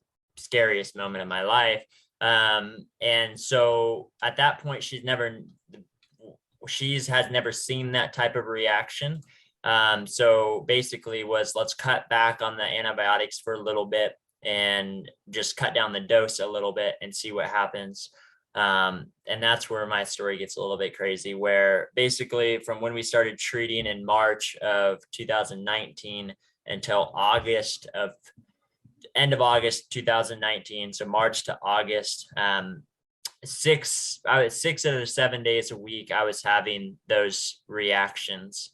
scariest moment of my life. And so at that point, she has never seen that type of reaction. So basically let's cut back on the antibiotics for a little bit and just cut down the dose a little bit and see what happens. And that's where my story gets a little bit crazy, where basically from when we started treating in March of 2019 until end of August 2019, so March to August, 6 out of the 7 days a week I was having those reactions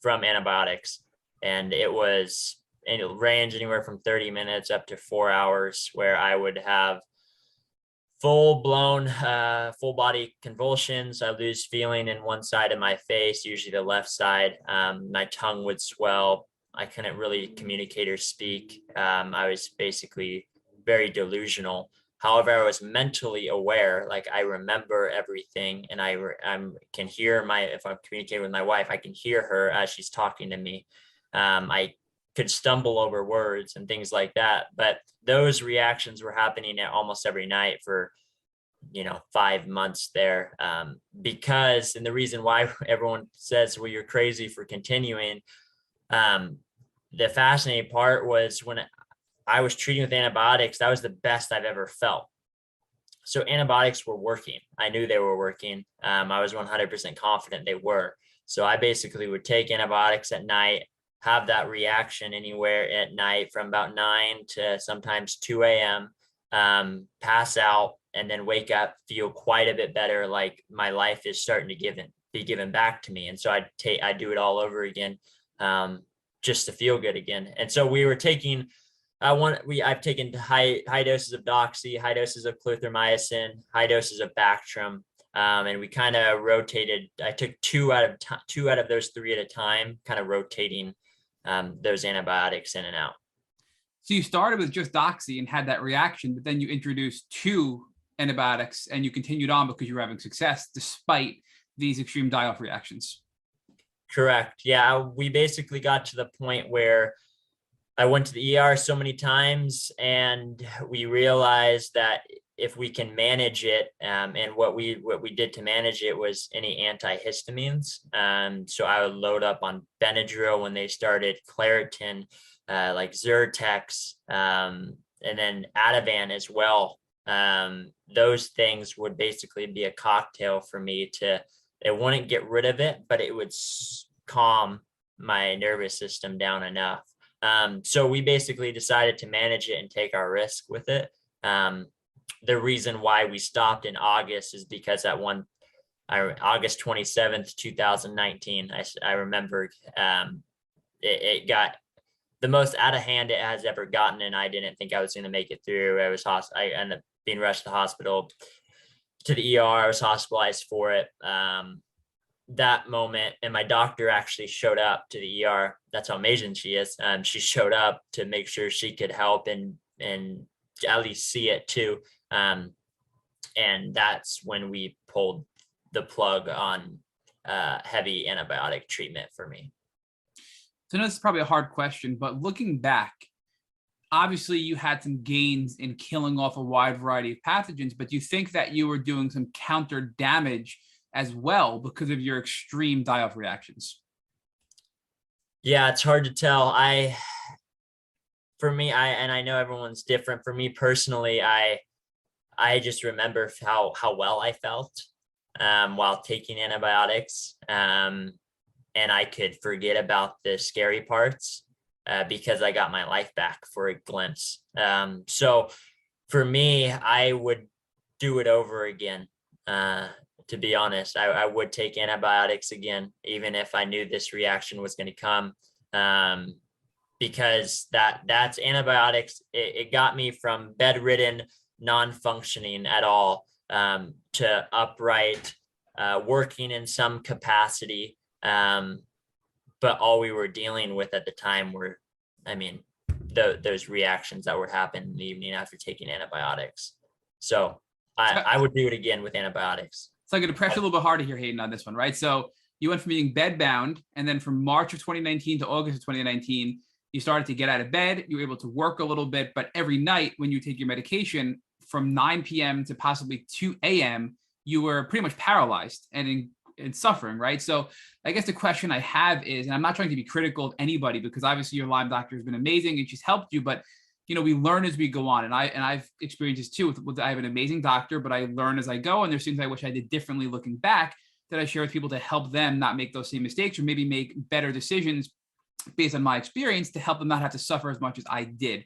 from antibiotics. And it ranged anywhere from 30 minutes up to 4 hours, where I would have full body convulsions. I lose feeling in one side of my face, usually the left side. My tongue would swell. I couldn't really communicate or speak. I was basically very delusional. However, I was mentally aware. Like, I remember everything, and I can hear if I'm communicating with my wife, I can hear her as she's talking to me. I could stumble over words and things like that. But those reactions were happening almost every night for, 5 months there. Because, and the reason why everyone says, well, you're crazy for continuing. The fascinating part was when I was treating with antibiotics, that was the best I've ever felt. So antibiotics were working. I knew they were working. I was 100% confident they were. So I basically would take antibiotics at night, have that reaction anywhere at night from about 9 to sometimes 2 a.m., pass out, and then wake up, feel quite a bit better, like my life is starting to be given back to me. And so I'd do it all over again, just to feel good again. And so we were taking, I've taken high doses of doxy, high doses of clarithromycin, high doses of Bactrim, and we kind of rotated. I took two out of those 3 at a time, kind of rotating those antibiotics in and out. So you started with just doxy and had that reaction, but then you introduced 2 antibiotics and you continued on because you were having success despite these extreme die-off reactions. Correct. Yeah, we basically got to the point where I went to the ER so many times, and we realized that if we can manage it, and what we did to manage it was any antihistamines. So I would load up on Benadryl when they started, Claritin, like Zyrtex, and then Ativan as well. Those things would basically be a cocktail for me it wouldn't get rid of it, but it would calm my nervous system down enough. So we basically decided to manage it and take our risk with it. The reason why we stopped in August is because August 27th, 2019, I remember it got the most out of hand it has ever gotten, and I didn't think I was going to make it through. I ended up being rushed to the hospital, to the ER. I was hospitalized for it. That moment, and my doctor actually showed up to the ER. That's how amazing she is. She showed up to make sure she could help and at least see it too. And that's when we pulled the plug on heavy antibiotic treatment for me. So I know this is probably a hard question, but looking back, obviously you had some gains in killing off a wide variety of pathogens, but do you think that you were doing some counter damage as well because of your extreme die-off reactions? Yeah, it's hard to tell. For me, I know everyone's different. For me personally, I just remember how well I felt while taking antibiotics. And I could forget about the scary parts because I got my life back for a glimpse. So for me, I would do it over again. To be honest, I would take antibiotics again, even if I knew this reaction was going to come, because that's antibiotics. It got me from bedridden, non-functioning at all, to upright, working in some capacity. But all we were dealing with at the time were, those reactions that were happening in the evening after taking antibiotics. So I would do it again with antibiotics. So I'm going to press you a little bit harder here, Hayden, on this one, right? So you went from being bedbound, and then from March of 2019 to August of 2019, you started to get out of bed. You were able to work a little bit, but every night when you take your medication from 9 p.m. to possibly 2 a.m., you were pretty much paralyzed and suffering, right? So I guess the question I have is, and I'm not trying to be critical of anybody because obviously your Lyme doctor has been amazing and she's helped you, but we learn as we go on. And I've experienced this too. I have an amazing doctor, but I learn as I go. And there's things I wish I did differently looking back that I share with people to help them not make those same mistakes or maybe make better decisions based on my experience to help them not have to suffer as much as I did.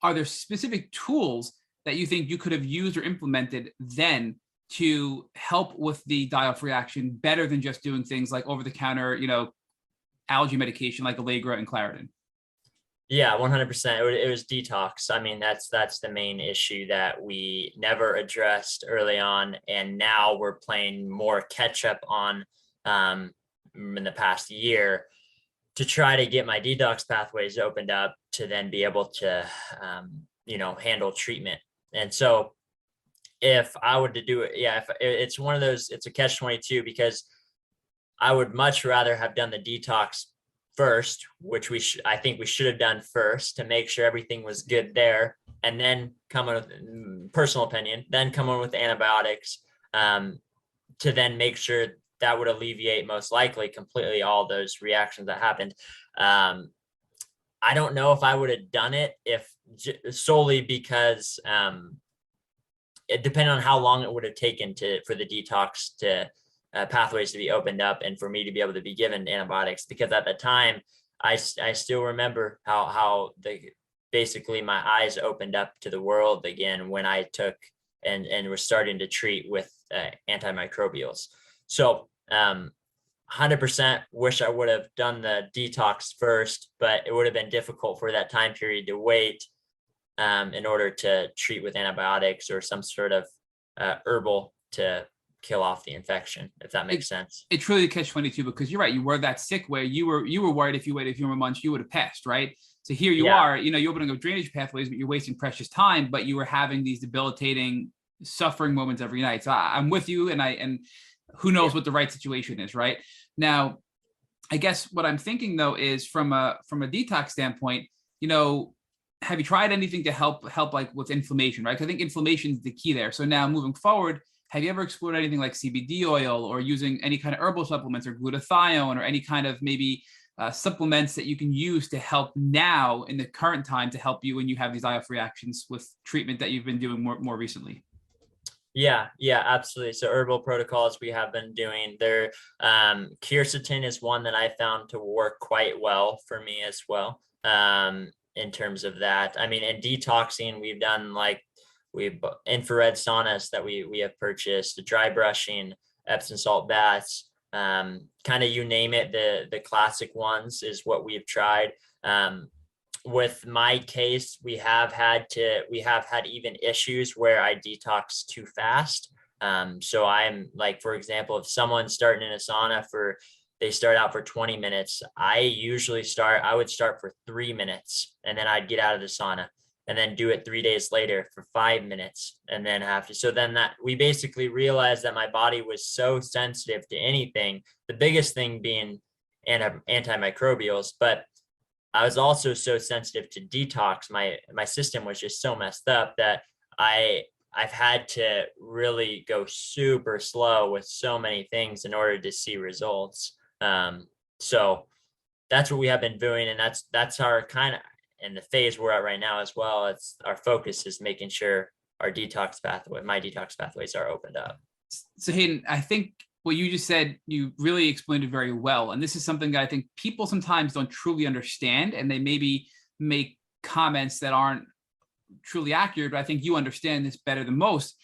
Are there specific tools that you think you could have used or implemented then to help with the die-off reaction better than just doing things like over-the-counter, allergy medication like Allegra and Claritin? Yeah, 100%. It was detox. I mean, that's the main issue that we never addressed early on, and now we're playing more catch up on in the past year to try to get my detox pathways opened up to then be able to handle treatment. And so if I were to do it, if it's one of those, it's a catch-22, because I would much rather have done the detox first, which I think we should have done first to make sure everything was good there, and then come in with personal opinion, then come in with antibiotics to then make sure that would alleviate most likely completely all those reactions that happened. I don't know if I would have done it if solely because it depended on how long it would have taken for the detox to pathways to be opened up and for me to be able to be given antibiotics, because at the time I still remember how basically my eyes opened up to the world again when I took and was starting to treat with antimicrobials. So 100% wish I would have done the detox first, but it would have been difficult for that time period to wait in order to treat with antibiotics or some sort of herbal to kill off the infection, if that makes sense. It's really a catch-22, because you're right. You were that sick where you were worried if you waited a few more months, you would have passed, right? So here you are, you're opening up drainage pathways, but you're wasting precious time, but you were having these debilitating suffering moments every night. So I'm with you, and who knows what the right situation is, right? Now, I guess what I'm thinking though is from a detox standpoint, have you tried anything to help like with inflammation, right? 'Cause I think inflammation is the key there. So now moving forward, have you ever explored anything like CBD oil or using any kind of herbal supplements or glutathione or any kind of maybe supplements that you can use to help now in the current time to help you when you have these eye-off reactions with treatment that you've been doing more recently? Yeah, absolutely. So herbal protocols we have been doing there. Quercetin is one that I found to work quite well for me as well. In terms of that, I mean, in detoxing, we've done we've infrared saunas that we have purchased, dry brushing, Epsom salt baths, kind of you name it. The classic ones is what we've tried. With my case, we have had even issues where I detox too fast. So I'm like, for example, if someone's starting in a sauna they start out for 20 minutes, I would start for 3 minutes, and then I'd get out of the sauna and then do it 3 days later for 5 minutes, and then so then that we basically realized that my body was so sensitive to anything, the biggest thing being antimicrobials, but I was also so sensitive to detox. My system was just so messed up that I've had to really go super slow with so many things in order to see results. So that's what we have been doing, and that's our kind of in the phase we're at right now as well. It's our focus is making sure my detox pathways are opened up. So Hayden, I think what you just said, you really explained it very well. And this is something that I think people sometimes don't truly understand, and they maybe make comments that aren't truly accurate, but I think you understand this better than most.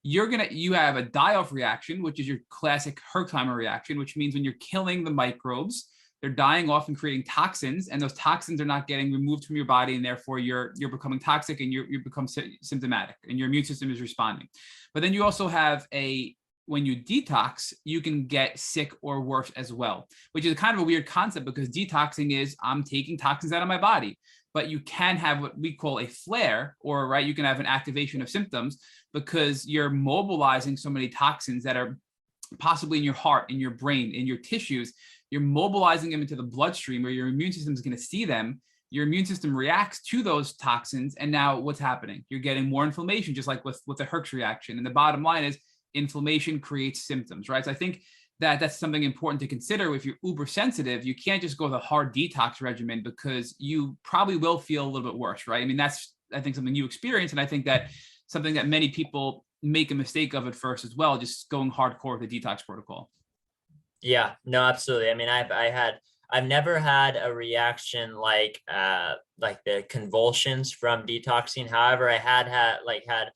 You have a die-off reaction, which is your classic Herxheimer reaction, which means when you're killing the microbes, they're dying off and creating toxins, and those toxins are not getting removed from your body, and therefore you're becoming toxic and you become symptomatic, and your immune system is responding. But then you also have when you detox, you can get sick or worse as well, which is kind of a weird concept, because detoxing is I'm taking toxins out of my body, but you can have what we call a flare, or you can have an activation of symptoms because you're mobilizing so many toxins that are possibly in your heart, in your brain, in your tissues. You're mobilizing them into the bloodstream where your immune system is going to see them. Your immune system reacts to those toxins. And now what's happening? You're getting more inflammation, just like with the Herx reaction. And the bottom line is inflammation creates symptoms, right? So I think that's something important to consider. If you're uber sensitive, you can't just go the hard detox regimen, because you probably will feel a little bit worse, right? I mean, that's, I think, something you experience. And I think that something that many people make a mistake of at first as well, just going hardcore with the detox protocol. Yeah, no, absolutely. I mean, I've never had a reaction like the convulsions from detoxing. However, I had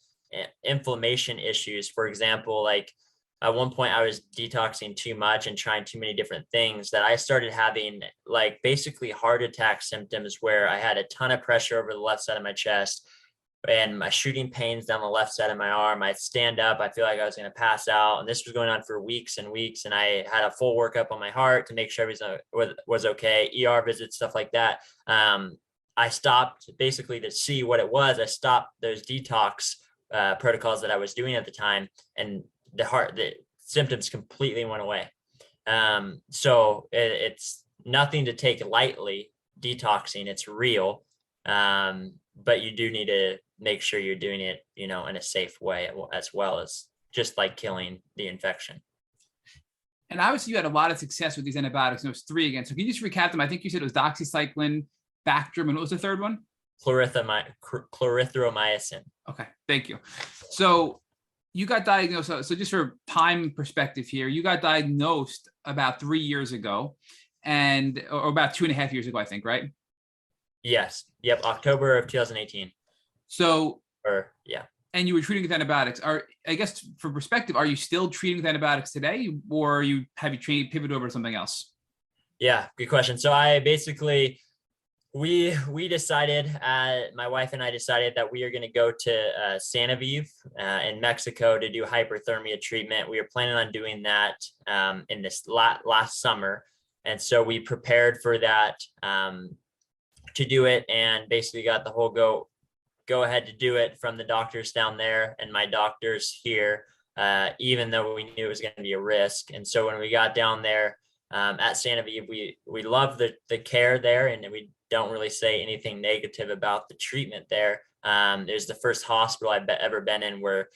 inflammation issues. For example, at one point I was detoxing too much and trying too many different things that I started having like basically heart attack symptoms where I had a ton of pressure over the left side of my chest and my shooting pains down the left side of my arm. I'd stand up, I feel like I was going to pass out. And this was going on for weeks and weeks. And I had a full workup on my heart to make sure everything was okay, ER visits, stuff like that. I stopped basically to see what it was. I stopped those detox protocols that I was doing at the time, and the symptoms completely went away. So it's nothing to take lightly, detoxing, it's real. But you do need to make sure you're doing it, in a safe way, as well as just like killing the infection. And obviously you had a lot of success with these antibiotics, and it was 3 again. So can you just recap them? I think you said it was doxycycline, Bactrim, and what was the third one? Clarithromycin. Okay, thank you. So you got diagnosed. So just for time perspective here, you got diagnosed about 3 years ago, or about 2.5 years ago, I think, right? Yes. Yep. October of 2018. So, yeah. And you were treating with antibiotics. I guess for perspective, are you still treating with antibiotics today, or have you pivoted over to something else? Yeah, good question. So I basically, we decided, my wife and I decided that we are going to go to Santa Vive in Mexico to do hyperthermia treatment. We were planning on doing that in this last summer. And so we prepared for that to do it, and basically got the whole go ahead to do it from the doctors down there and my doctors here, even though we knew it was going to be a risk. And so when we got down there at Santa Vive, we loved the care there, and we don't really say anything negative about the treatment there. There's the first hospital I've ever been in where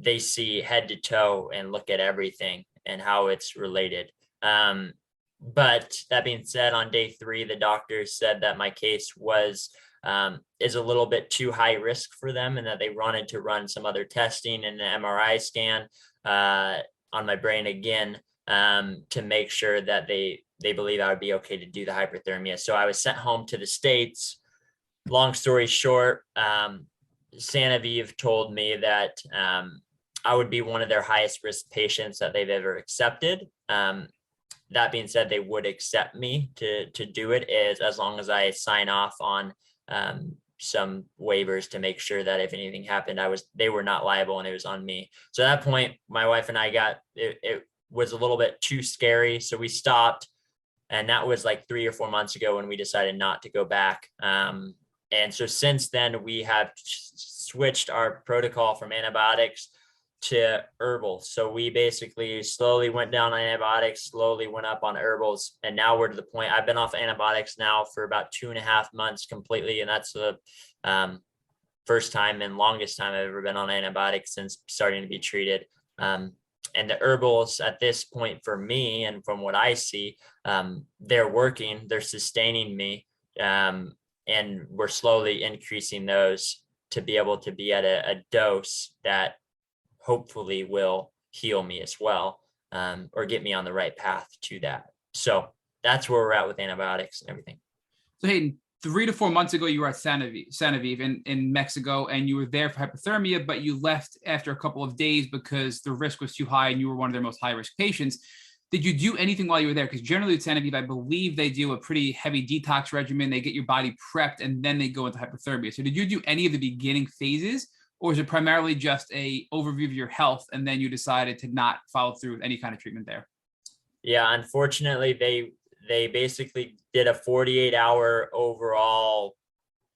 they see head to toe and look at everything and how it's related. But that being said, on day 3, the doctors said that my case is a little bit too high risk for them, and that they wanted to run some other testing and an MRI scan on my brain again to make sure that they believe I would be okay to do the hyperthermia. So I was sent home to the States. Long story short, Santa Vive told me that I would be one of their highest risk patients that they've ever accepted. That being said, they would accept me to do it as long as I sign off on some waivers to make sure that if anything happened, they were not liable and it was on me. So at that point, my wife and I it was a little bit too scary. So we stopped, and that was like 3 or 4 months ago when we decided not to go back. And so since then we have switched our protocol from antibiotics to herbals. So we basically slowly went down on antibiotics, slowly went up on herbals. And now we're to the point, I've been off antibiotics now for about 2.5 months completely. And that's the first time and longest time I've ever been on antibiotics since starting to be treated. And the herbals at this point for me, and from what I see, they're working, they're sustaining me. And we're slowly increasing those to be able to be at a dose that hopefully will heal me as well, or get me on the right path to that. So that's where we're at with antibiotics and everything. So Hayden, 3 to 4 months ago, you were at Santa Vive in Mexico, and you were there for hypothermia, but you left after a couple of days because the risk was too high and you were one of their most high-risk patients. Did you do anything while you were there? Because generally at Santa Vive, I believe they do a pretty heavy detox regimen. They get your body prepped, and then they go into hypothermia. So did you do any of the beginning phases? Or is it primarily just a overview of your health, and then you decided to not follow through with any kind of treatment there? Yeah, unfortunately, they basically did a 48-hour overall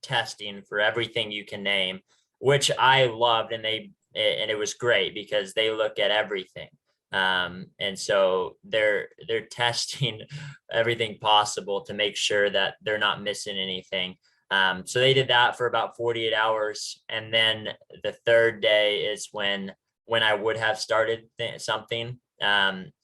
testing for everything you can name, which I loved, and it was great because they look at everything. And so they're testing everything possible to make sure that they're not missing anything. So they did that for about 48 hours. And then the third day is when I would have started something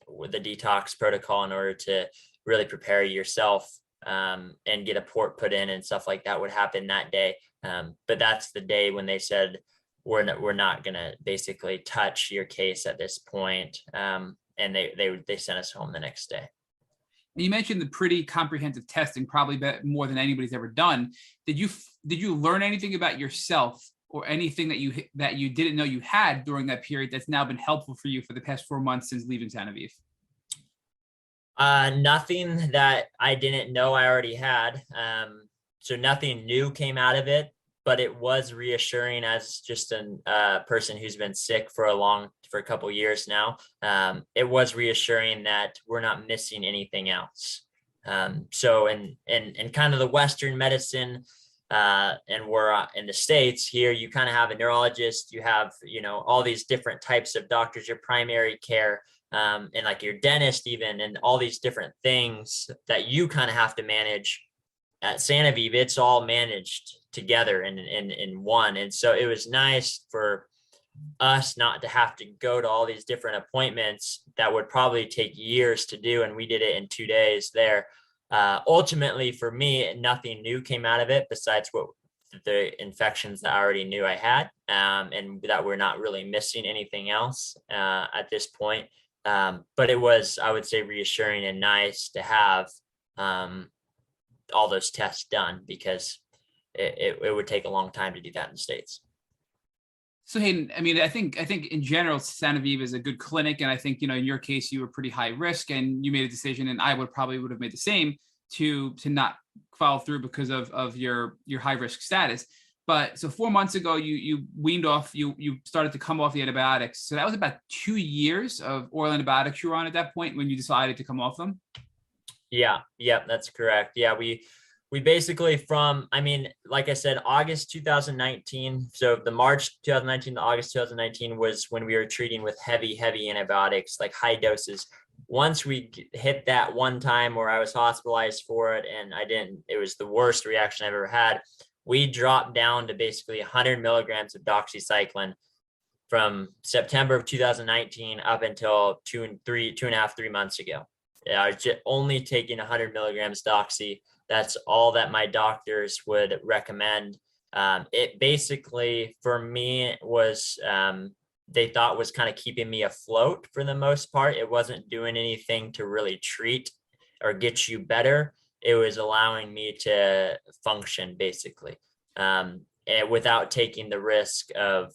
with the detox protocol in order to really prepare yourself and get a port put in and stuff like that would happen that day. But that's the day when they said, we're not going to basically touch your case at this point. And they sent us home the next day. You mentioned the pretty comprehensive testing, probably more than anybody's ever done. Did you learn anything about yourself or anything that you didn't know you had during that period that's now been helpful for you for the past 4 months since leaving Santa Vive? Nothing that I didn't know I already had. So nothing new came out of it, but it was reassuring as just a person who's been sick for a couple of years now. It was reassuring that we're not missing anything else. So in kind of the Western medicine, and we're in the States here, you kind of have a neurologist, you have, all these different types of doctors, your primary care, and like your dentist even, and all these different things that you kind of have to manage. At Santa Vive, it's all managed together in one. And so it was nice for us not to have to go to all these different appointments that would probably take years to do. And we did it in 2 days there. Ultimately for me, nothing new came out of it besides what the infections that I already knew I had, and that we're not really missing anything else at this point. But it was, I would say, reassuring and nice to have all those tests done, because it would take a long time to do that in the States. So Hayden, I mean, I think in general, Santa Vive is a good clinic. And I think, in your case, you were pretty high risk and you made a decision, and I would have made the same to not follow through because of your high risk status. But so 4 months ago, you weaned off, you started to come off the antibiotics. So that was about 2 years of oral antibiotics you were on at that point when you decided to come off them? Yeah, that's correct. Yeah, we basically like I said, August 2019. So the March 2019 to August 2019 was when we were treating with heavy antibiotics, like high doses. Once we hit that one time where I was hospitalized for it and it was the worst reaction I've ever had, we dropped down to basically 100 milligrams of doxycycline from September of 2019 up until 2.5, 3 months ago. I was only taking 100 milligrams doxy. That's all that my doctors would recommend. It basically, for me, was they thought was kind of keeping me afloat for the most part. It wasn't doing anything to really treat or get you better. It was allowing me to function basically, and without taking the risk of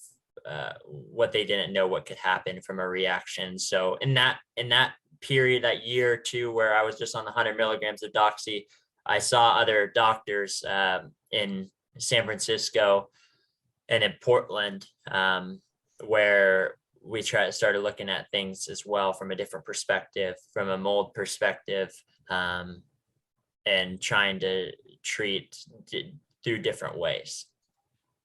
what they didn't know what could happen from a reaction. So in that period, that year or two where I was just on the 100 milligrams of doxy, I saw other doctors in San Francisco and in Portland, where we started looking at things as well from a different perspective, from a mold perspective, and trying to treat through different ways.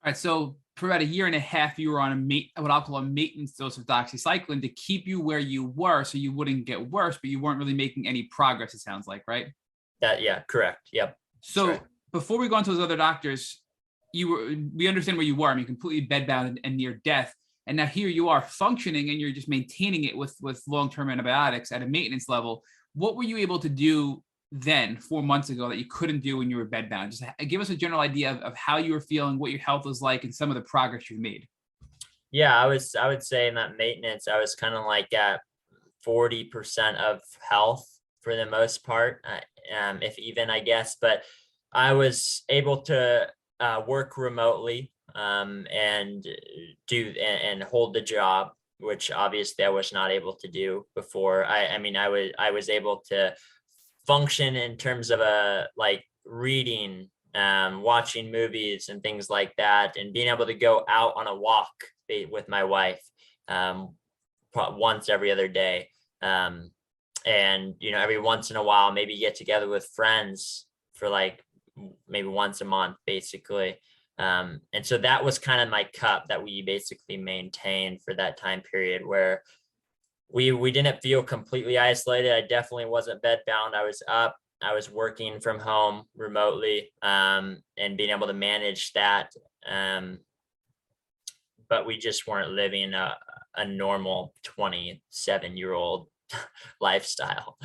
All right. So for about 1.5 years, you were on what I'll call a maintenance dose of doxycycline to keep you where you were so you wouldn't get worse, but you weren't really making any progress, it sounds like, right? Yeah, correct. Yep. So right. Before we go on to those other doctors, we understand where you were. I mean, completely bedbound and near death. And now here you are functioning and you're just maintaining it with long-term antibiotics at a maintenance level. What were you able to do then 4 months ago that you couldn't do when you were bedbound? Just give us a general idea of how you were feeling, what your health was like, and some of the progress you've made. Yeah, I would say in that maintenance, I was kind of like at 40% of health for the most part, if even, I guess. But I was able to work remotely and hold the job, which obviously I was not able to do before. I was able to function in terms of like reading, watching movies and things like that, and being able to go out on a walk with my wife once every other day, and every once in a while maybe get together with friends for like maybe once a month basically. And so that was kind of my cup that we basically maintained for that time period where we didn't feel completely isolated. I definitely wasn't bedbound. I was up, I was working from home remotely, and being able to manage that. But we just weren't living a normal 27-year-old lifestyle.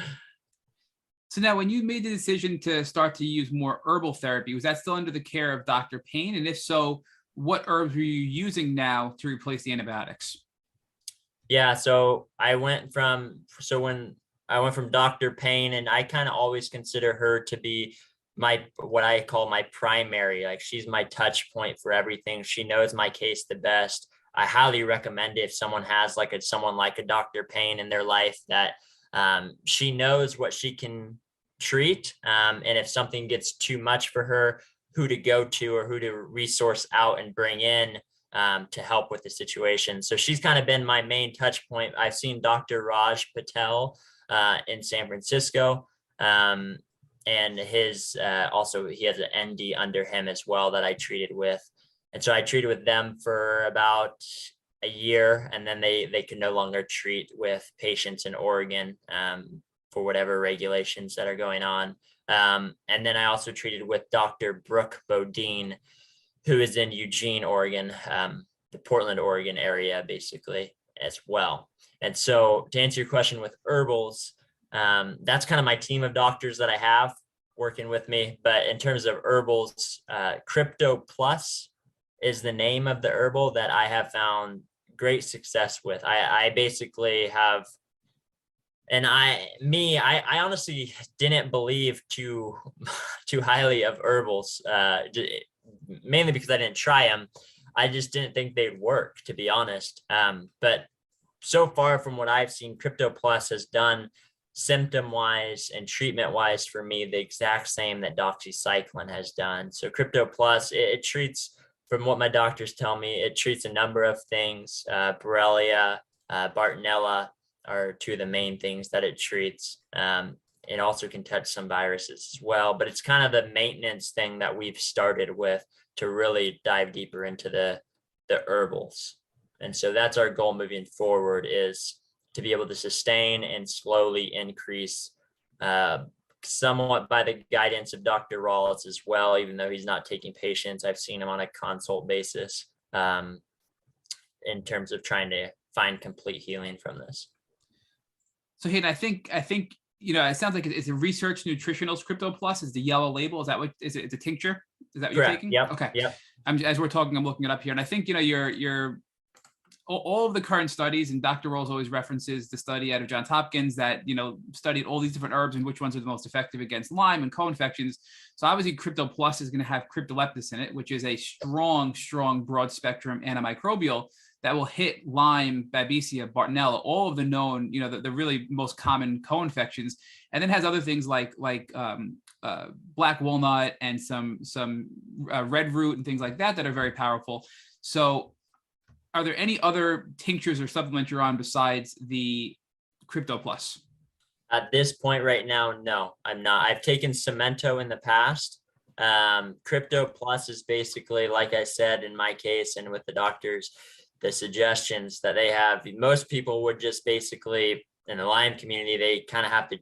So now when you made the decision to start to use more herbal therapy, was that still under the care of Dr. Payne? And if so, what herbs were you using now to replace the antibiotics? Yeah, so when I went from Dr. Payne, and I kind of always consider her to be what I call my primary, like she's my touch point for everything. She knows my case the best. I highly recommend it if someone has someone like a Dr. Payne in their life, that she knows what she can treat. And if something gets too much for her, who to go to or who to resource out and bring in to help with the situation. So she's kind of been my main touch point. I've seen Dr. Raj Patel in San Francisco. And his also, he has an ND under him as well that I treated with. And so I treated with them for about a year, and then they could no longer treat with patients in Oregon for whatever regulations that are going on. And then I also treated with Dr. Brooke Bodine, who is in Eugene, Oregon, the Portland, Oregon area, basically, as well. And so to answer your question with herbals, that's kind of my team of doctors that I have working with me. But in terms of herbals, Crypto Plus is the name of the herbal that I have found great success with. I basically have, and I honestly didn't believe too highly of herbals, mainly because I didn't try them. I just didn't think they'd work, to be honest. But so far from what I've seen, Crypto Plus has done symptom-wise and treatment-wise for me the exact same that doxycycline has done. So Crypto Plus, it treats, from what my doctors tell me, it treats a number of things. Borrelia, Bartonella are two of the main things that it treats. It also can touch some viruses as well, but it's kind of the maintenance thing that we've started with to really dive deeper into the herbals. And so that's our goal moving forward, is to be able to sustain and slowly increase, somewhat by the guidance of Dr. Rawls as well, even though he's not taking patients. I've seen him on a consult basis in terms of trying to find complete healing from this. So Hayden, I think it sounds like it's a research nutritionals. Crypto Plus is the yellow label. Is that what is it? It's a tincture. Is that what you're taking? Yep. Okay. Yep. As we're talking, I'm looking it up here, and I think you're all of the current studies, and Dr. Rolls always references the study out of Johns Hopkins that studied all these different herbs and which ones are the most effective against Lyme and co-infections. So obviously, Crypto Plus is going to have cryptolepis in it, which is a strong, broad spectrum antimicrobial that will hit Lyme, Babesia, Bartonella, all of the known, the really most common co-infections, and then has other things like black walnut and some red root and things like that are very powerful. So are there any other tinctures or supplements you're on besides the Crypto Plus? At this point right now, no, I'm not. I've taken Cemento in the past. Crypto Plus is basically, like I said, in my case and with the doctors, the suggestions that they have. Most people would just basically, in the Lyme community, they kind of have to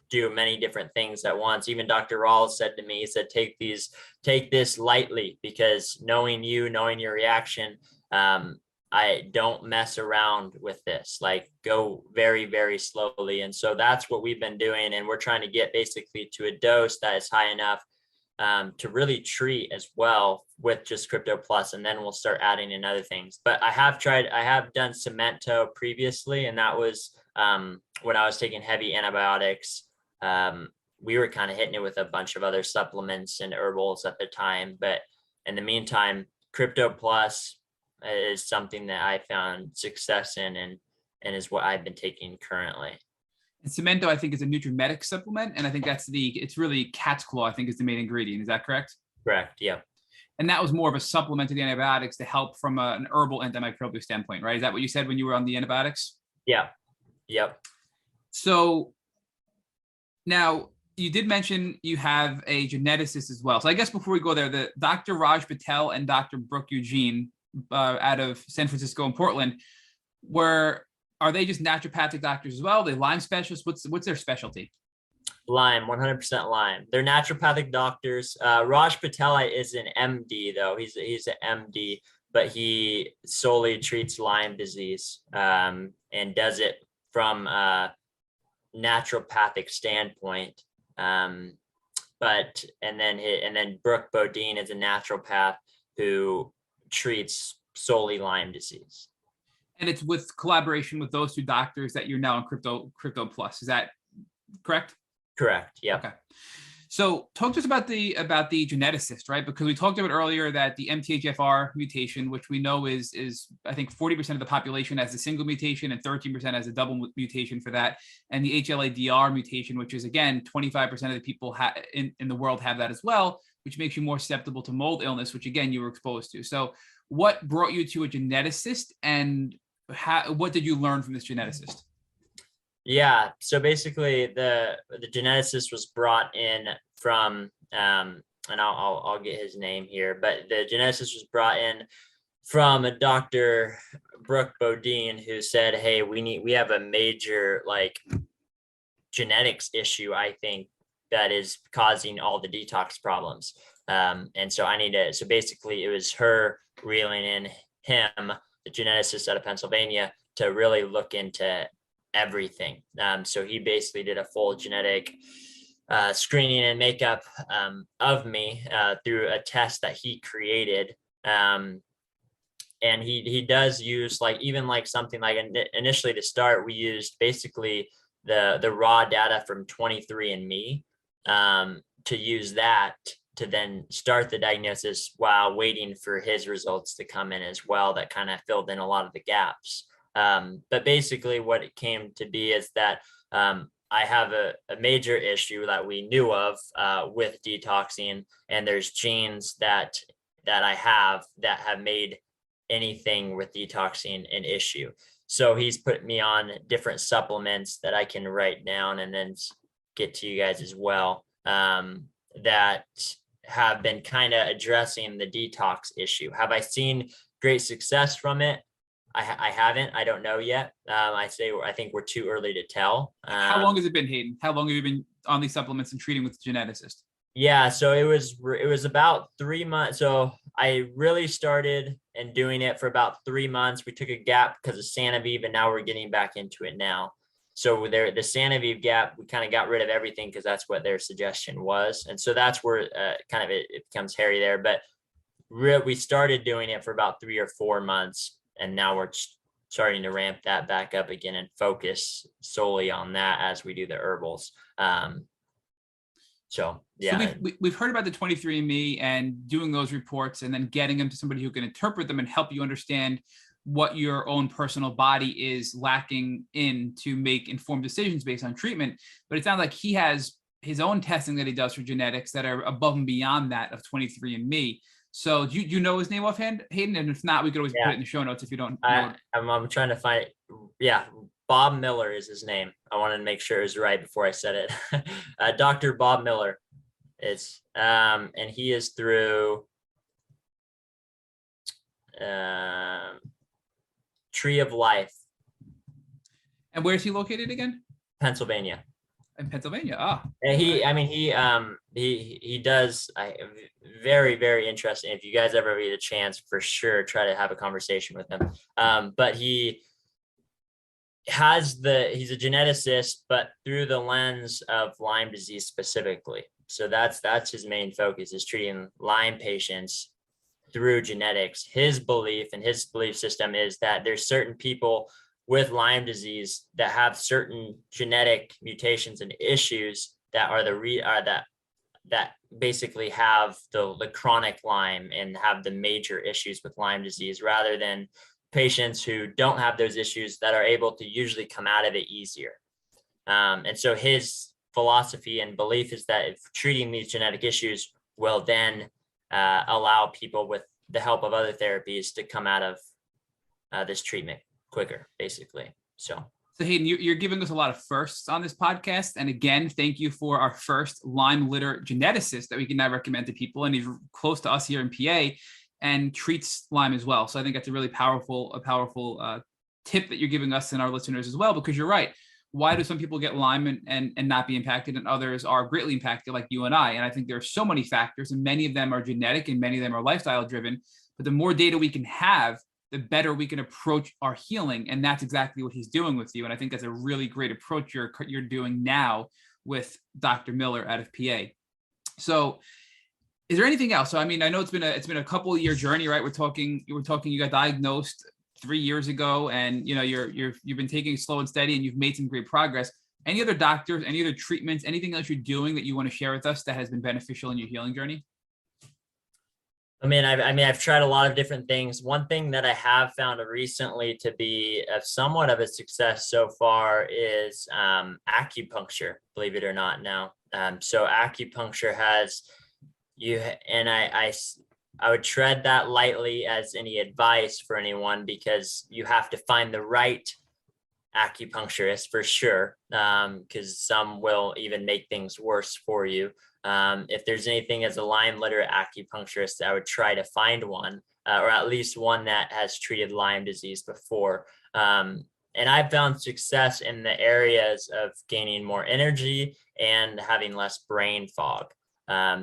do many different things at once. Even Dr. Rawls said to me, he said, take this lightly, because knowing your reaction, I don't mess around with this, like go very, very slowly. And so that's what we've been doing. And we're trying to get basically to a dose that is high enough to really treat as well with just Crypto Plus, and then we'll start adding in other things. But I have done Cemento previously, and that was when I was taking heavy antibiotics. We were kind of hitting it with a bunch of other supplements and herbals at the time. But in the meantime, Crypto Plus is something that I found success in and is what I've been taking currently. And Cemento, I think, is a nutrimetic supplement, and I think it's really cat's claw, I think, is the main ingredient. Is that correct? Correct. Yeah. And that was more of a supplement to the antibiotics to help from an herbal antimicrobial standpoint, right? Is that what you said when you were on the antibiotics? Yeah. Yep. So now you did mention you have a geneticist as well. So I guess before we go there, the Dr. Raj Patel and Dr. Brooke Eugene out of San Francisco and Portland, are they just naturopathic doctors as well? Are they Lyme specialists? What's their specialty? Lyme, 100% Lyme. They're naturopathic doctors. Raj Patel is an MD though. He's an MD, but he solely treats Lyme disease and does it from a naturopathic standpoint. And then Brooke Bodine is a naturopath who treats solely Lyme disease. And it's with collaboration with those two doctors that you're now on Crypto Plus. Is that correct? Correct. Yeah. Okay. So talk to us about the geneticist, right? Because we talked about earlier that the MTHFR mutation, which we know is I think 40% of the population has a single mutation and 13% has a double mutation for that. And the HLA-DR mutation, which is again, 25% of the people in the world have that as well, which makes you more susceptible to mold illness, which again, you were exposed to. So what brought you to a geneticist, and what did you learn from this geneticist? Yeah, so basically the geneticist was brought in from and I'll get his name here, but the geneticist was brought in from a Dr. Brooke Bodine, who said, hey, we have a major like genetics issue, I think, that is causing all the detox problems. And so so basically it was her reeling in him, the geneticist out of Pennsylvania, to really look into everything. So he basically did a full genetic screening and makeup of me through a test that he created. And he does use even something like initially to start, we used basically the raw data from 23andMe to use that to then start the diagnosis while waiting for his results to come in as well. That kind of filled in a lot of the gaps. But basically what it came to be is that I have a major issue that we knew of with detoxing, and there's genes that I have that have made anything with detoxing an issue. So he's put me on different supplements that I can write down and then get to you guys as well, that have been kind of addressing the detox issue. Have I seen great success from it? I haven't. I don't know yet. I think we're too early to tell. How long has it been, Hayden? How long have you been on these supplements and treating with the geneticist? Yeah, so it was about 3 months. So I really started and doing it for about 3 months. We took a gap because of Sanoviv, and now we're getting back into it now. So the Sanoviv gap, we kind of got rid of everything because that's what their suggestion was. And so that's where kind of it becomes hairy there. But we started doing it for about 3 or 4 months. And now we're starting to ramp that back up again and focus solely on that as we do the herbals. So yeah. So we've heard about the 23andMe and doing those reports and then getting them to somebody who can interpret them and help you understand what your own personal body is lacking in to make informed decisions based on treatment. But it sounds like he has his own testing that he does for genetics that are above and beyond that of 23andMe. So do you know his name offhand, Hayden? And if not, we could always put it in the show notes if you don't know. I'm trying to find it. Yeah, Bob Miller is his name. I wanted to make sure it was right before I said it. Dr. Bob Miller is, and he is through Tree of Life. And where is he located again? Pennsylvania. In Pennsylvania. And he does very, very interesting. If you guys ever get a chance, for sure, try to have a conversation with him. But he's a geneticist, but through the lens of Lyme disease specifically. So that's his main focus, is treating Lyme patients through genetics. His belief and his belief system is that there's certain people with Lyme disease that have certain genetic mutations and issues that are that basically have the chronic Lyme and have the major issues with Lyme disease, rather than patients who don't have those issues that are able to usually come out of it easier. And so his philosophy and belief is that if treating these genetic issues will then allow people with the help of other therapies to come out of this treatment quicker, basically. So Hayden, you're giving us a lot of firsts on this podcast. And again, thank you for our first Lyme litter geneticist that we can now recommend to people. And he's close to us here in PA and treats Lyme as well. So I think that's a really powerful tip that you're giving us and our listeners as well, because you're right. Why do some people get Lyme and not be impacted, and others are greatly impacted, like you and I? And I think there are so many factors, and many of them are genetic and many of them are lifestyle driven. But the more data we can have, the better we can approach our healing. And that's exactly what he's doing with you. And I think that's a really great approach you're doing now with Dr. Miller out of PA. So is there anything else? So, I mean, I know it's been a couple of year journey, right? You got diagnosed 3 years ago, and you've been taking it slow and steady, and you've made some great progress. Any other doctors, any other treatments, anything else you're doing that you want to share with us that has been beneficial in your healing journey? I've tried a lot of different things. One thing that I have found recently to be somewhat of a success so far is acupuncture, believe it or not now. So acupuncture has you, and I would tread that lightly as any advice for anyone, because you have to find the right acupuncturist for sure, because some will even make things worse for you. If there's anything as a Lyme literate acupuncturist, I would try to find one, or at least one that has treated Lyme disease before. And I've found success in the areas of gaining more energy and having less brain fog.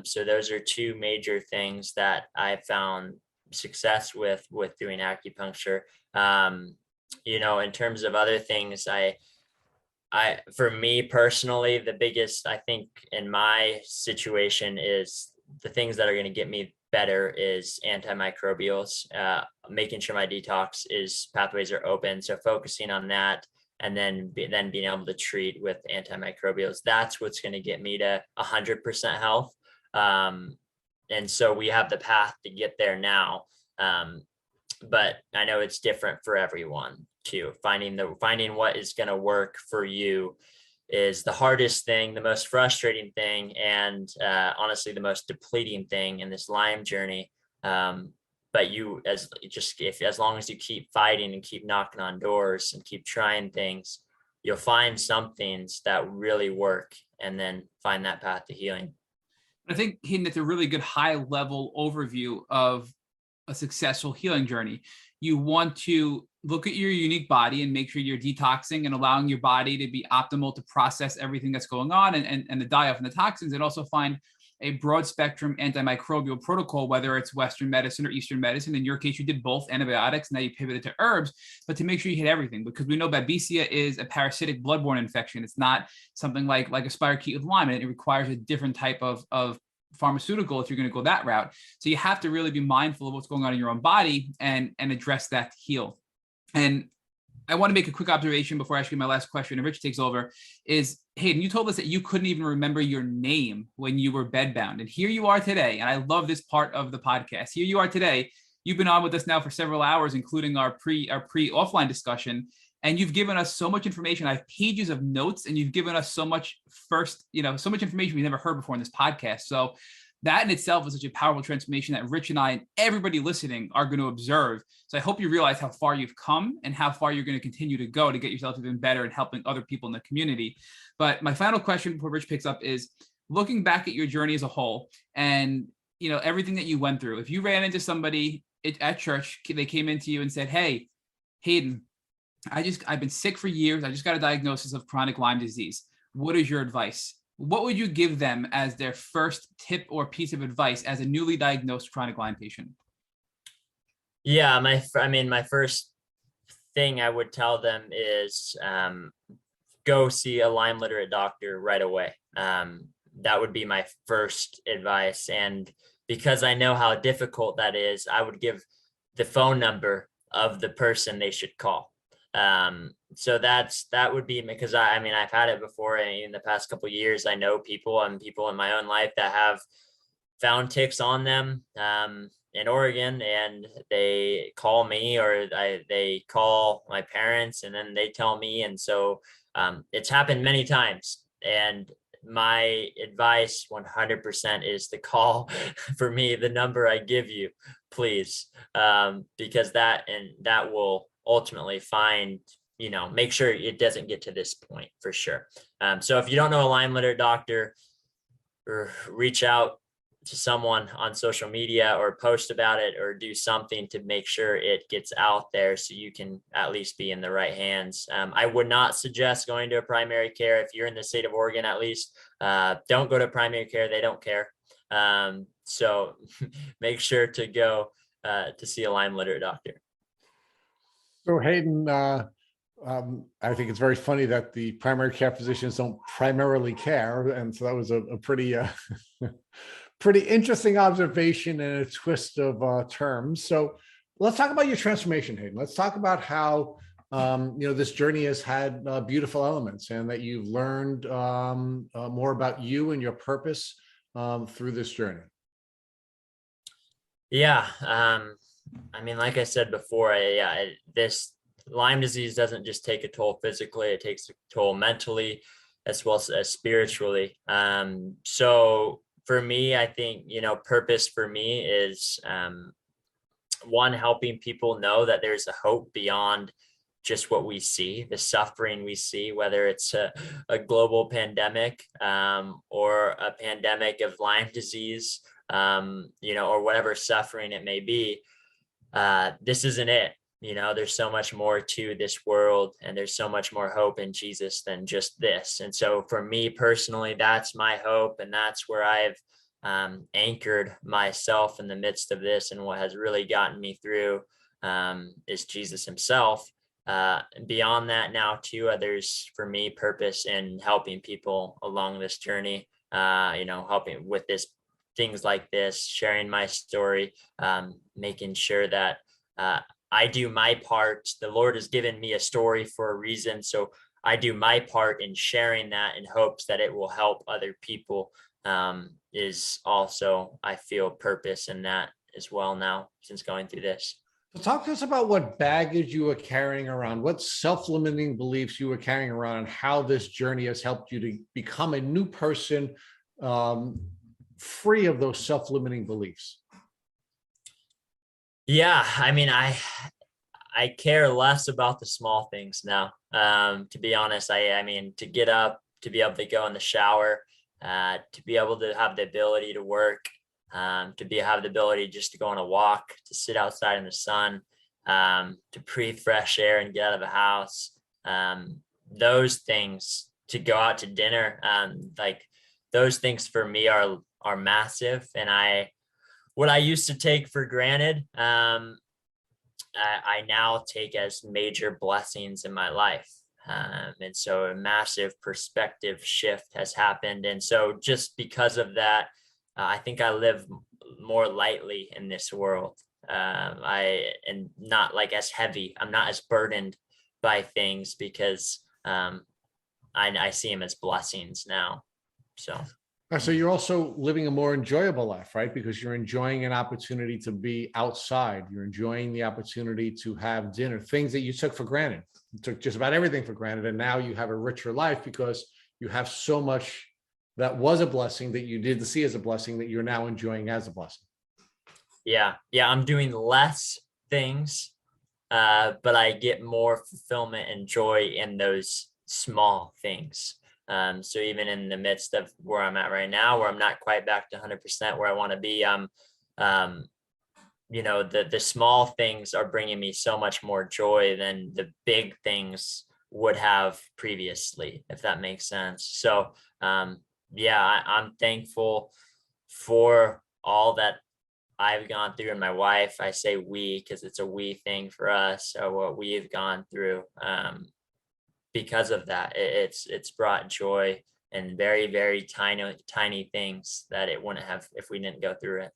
So those are two major things that I've found success with doing acupuncture. In terms of other things, for me personally, the biggest, I think, in my situation is the things that are going to get me better is antimicrobials, making sure my detox pathways are open. So focusing on that, and then being able to treat with antimicrobials. That's what's going to get me to 100% health. And so we have the path to get there now. But I know it's different for everyone too. Finding what is going to work for you is the hardest thing, the most frustrating thing, and honestly, the most depleting thing in this Lyme journey. But as long as you keep fighting and keep knocking on doors and keep trying things, you'll find some things that really work, and then find that path to healing. I think, Hayden, that's a really good high-level overview of a successful healing journey. You want to look at your unique body and make sure you're detoxing and allowing your body to be optimal to process everything that's going on and to die off from the toxins, and also find a broad spectrum antimicrobial protocol, whether it's Western medicine or Eastern medicine. In your case, you did both antibiotics, now you pivoted to herbs, but to make sure you hit everything, because we know Babesia is a parasitic bloodborne infection. It's not something like a spirochete with Lyme, and it requires a different type of pharmaceutical if you're going to go that route. So you have to really be mindful of what's going on in your own body and address that to heal. And I want to make a quick observation before I ask you my last question, and Rich takes over, is Hayden, you told us that you couldn't even remember your name when you were bedbound. And here you are today. And I love this part of the podcast. Here you are today. You've been on with us now for several hours, including our pre-offline discussion. And you've given us so much information. I have pages of notes, and you've given us so much so much information we've never heard before in this podcast. So that in itself is such a powerful transformation that Rich and I and everybody listening are going to observe. So I hope you realize how far you've come and how far you're going to continue to go to get yourself even better and helping other people in the community. But my final question before Rich picks up is, looking back at your journey as a whole and, everything that you went through, if you ran into somebody at church, they came into you and said, "Hey, Hayden, I've been sick for years. I just got a diagnosis of chronic Lyme disease. What is your advice?" What would you give them as their first tip or piece of advice as a newly diagnosed chronic Lyme patient? Yeah, my first thing I would tell them is go see a Lyme literate doctor right away. That would be my first advice. And because I know how difficult that is, I would give the phone number of the person they should call. So that would be, because I've had it before in the past couple of years. I know people in my own life that have found ticks on them in Oregon, and they call me, or they call my parents, and then they tell me. And so it's happened many times. And my advice 100% is to call for me the number I give you, please, because that will ultimately make sure it doesn't get to this point for sure. So if you don't know a Lyme literate doctor, or reach out to someone on social media, or post about it, or do something to make sure it gets out there so you can at least be in the right hands. I would not suggest going to a primary care. If you're in the state of Oregon, at least, don't go to primary care. They don't care. So make sure to go to see a Lyme literate doctor. So Hayden, I think it's very funny that the primary care physicians don't primarily care. And so that was a pretty, pretty interesting observation and a twist of terms. So let's talk about your transformation, Hayden. Let's talk about how this journey has had beautiful elements, and that you've learned more about you and your purpose through this journey. Yeah. I mean, like I said before, this Lyme disease doesn't just take a toll physically, it takes a toll mentally as well as spiritually. So for me, I think, purpose for me is one, helping people know that there's a hope beyond just what we see, the suffering we see, whether it's a global pandemic or a pandemic of Lyme disease, or whatever suffering it may be. This isn't it. There's so much more to this world, and there's so much more hope in Jesus than just this. And so for me personally, that's my hope, and that's where I've anchored myself in the midst of this. And what has really gotten me through is Jesus himself. Beyond that now too, there's for me purpose in helping people along this journey, helping with this things like this, sharing my story, making sure that I do my part. The Lord has given me a story for a reason. So I do my part in sharing that in hopes that it will help other people, is also, I feel, purpose in that as well now since going through this. So talk to us about what baggage you were carrying around, what self-limiting beliefs you were carrying around, and how this journey has helped you to become a new person, free of those self-limiting beliefs. Yeah, I mean, I care less about the small things now. To be honest, I mean, to get up, to be able to go in the shower, to be able to have the ability to work, have the ability just to go on a walk, to sit outside in the sun, to breathe fresh air and get out of the house. Those things, to go out to dinner, like those things for me are massive. And what I used to take for granted, I now take as major blessings in my life. And so a massive perspective shift has happened. And so just because of that, I think I live more lightly in this world. And not like as heavy. I'm not as burdened by things because I see them as blessings now. So you're also living a more enjoyable life, right? Because you're enjoying an opportunity to be outside. You're enjoying the opportunity to have dinner, things that you took for granted. You took just about everything for granted. And now you have a richer life because you have so much that was a blessing that you didn't see as a blessing that you're now enjoying as a blessing. Yeah. I'm doing less things, but I get more fulfillment and joy in those small things. So even in the midst of where I'm at right now, where I'm not quite back to 100% where I want to be, the small things are bringing me so much more joy than the big things would have previously, if that makes sense. So, I'm thankful for all that I've gone through, and my wife, I say we, because it's a we thing for us, or what we've gone through. Because of that, it's brought joy and very, very tiny things that it wouldn't have if we didn't go through it.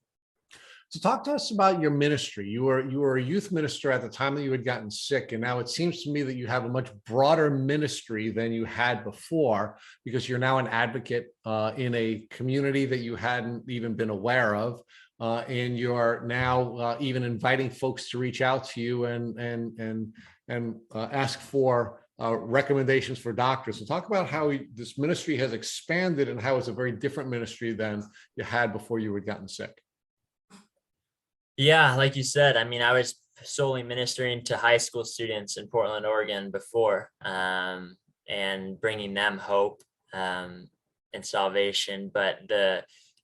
So talk to us about your ministry. You were a youth minister at the time that you had gotten sick, and now it seems to me that you have a much broader ministry than you had before, because you're now an advocate in a community that you hadn't even been aware of, and you're now even inviting folks to reach out to you and ask for recommendations for doctors. So talk about how this ministry has expanded and how it's a very different ministry than you had before you had gotten sick. Yeah, like you said, I mean, I was solely ministering to high school students in Portland, Oregon before, and bringing them hope and salvation. But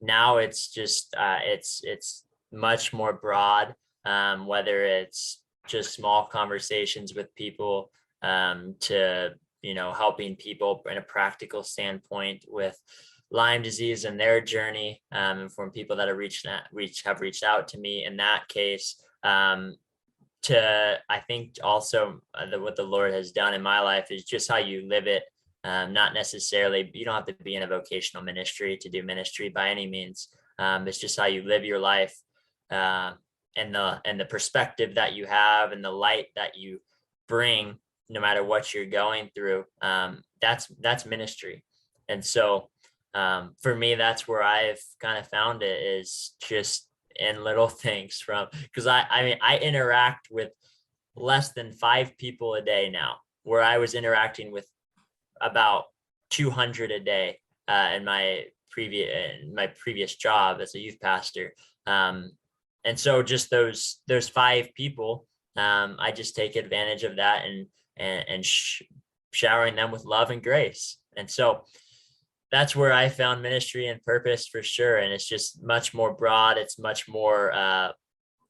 now it's just it's much more broad, whether it's just small conversations with people, to helping people in a practical standpoint with Lyme disease and their journey, and from people that have reached out to me in that case, to I think also what the Lord has done in my life is just how you live it. Not necessarily, you don't have to be in a vocational ministry to do ministry by any means. It's just how you live your life, and the perspective that you have and the light that you bring no matter what you're going through, that's ministry. And so for me, that's where I've kind of found it, is just in little things, because I mean, I interact with less than 5 people a day now, where I was interacting with about 200 a day in my previous job as a youth pastor. And so just those 5 people, I just take advantage of that and showering them with love and grace. And so that's where I found ministry and purpose for sure. And it's just much more broad. It's much more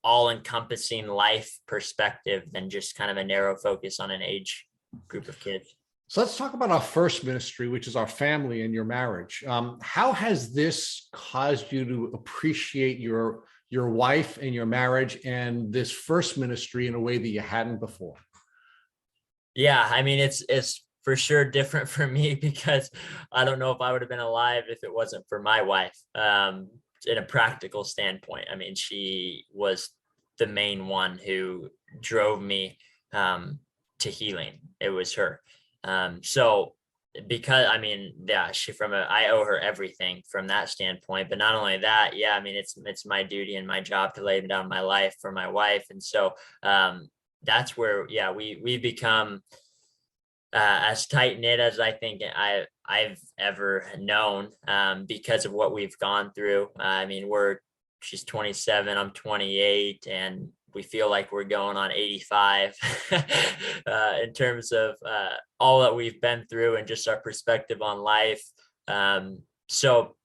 all-encompassing life perspective than just kind of a narrow focus on an age group of kids. So let's talk about our first ministry, which is our family and your marriage. How has this caused you to appreciate your wife and your marriage and this first ministry in a way that you hadn't before? Yeah, I mean, it's for sure different for me, because I don't know if I would have been alive if it wasn't for my wife. In a practical standpoint, I mean, she was the main one who drove me to healing. It was her. So because, I mean, yeah, I owe her everything from that standpoint. But not only that, yeah, I mean, it's my duty and my job to lay down my life for my wife. And so that's where, yeah, we become as tight knit as I think I've ever known, because of what we've gone through. I mean, she's 27, I'm 28, and we feel like we're going on 85 in terms of all that we've been through and just our perspective on life. So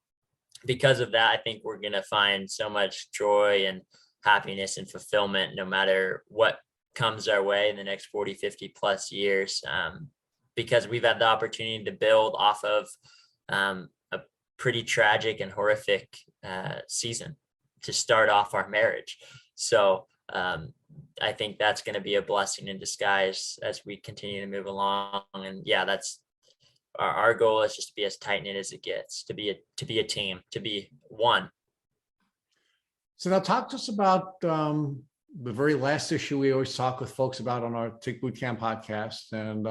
because of that, I think we're going to find so much joy and happiness and fulfillment no matter what comes our way in the next 40, 50 plus years, because we've had the opportunity to build off of a pretty tragic and horrific season to start off our marriage. So I think that's going to be a blessing in disguise as we continue to move along. And yeah, that's our goal, is just to be as tight knit as it gets, to be a team, to be one. So now talk to us about the very last issue we always talk with folks about on our Tick Bootcamp podcast. And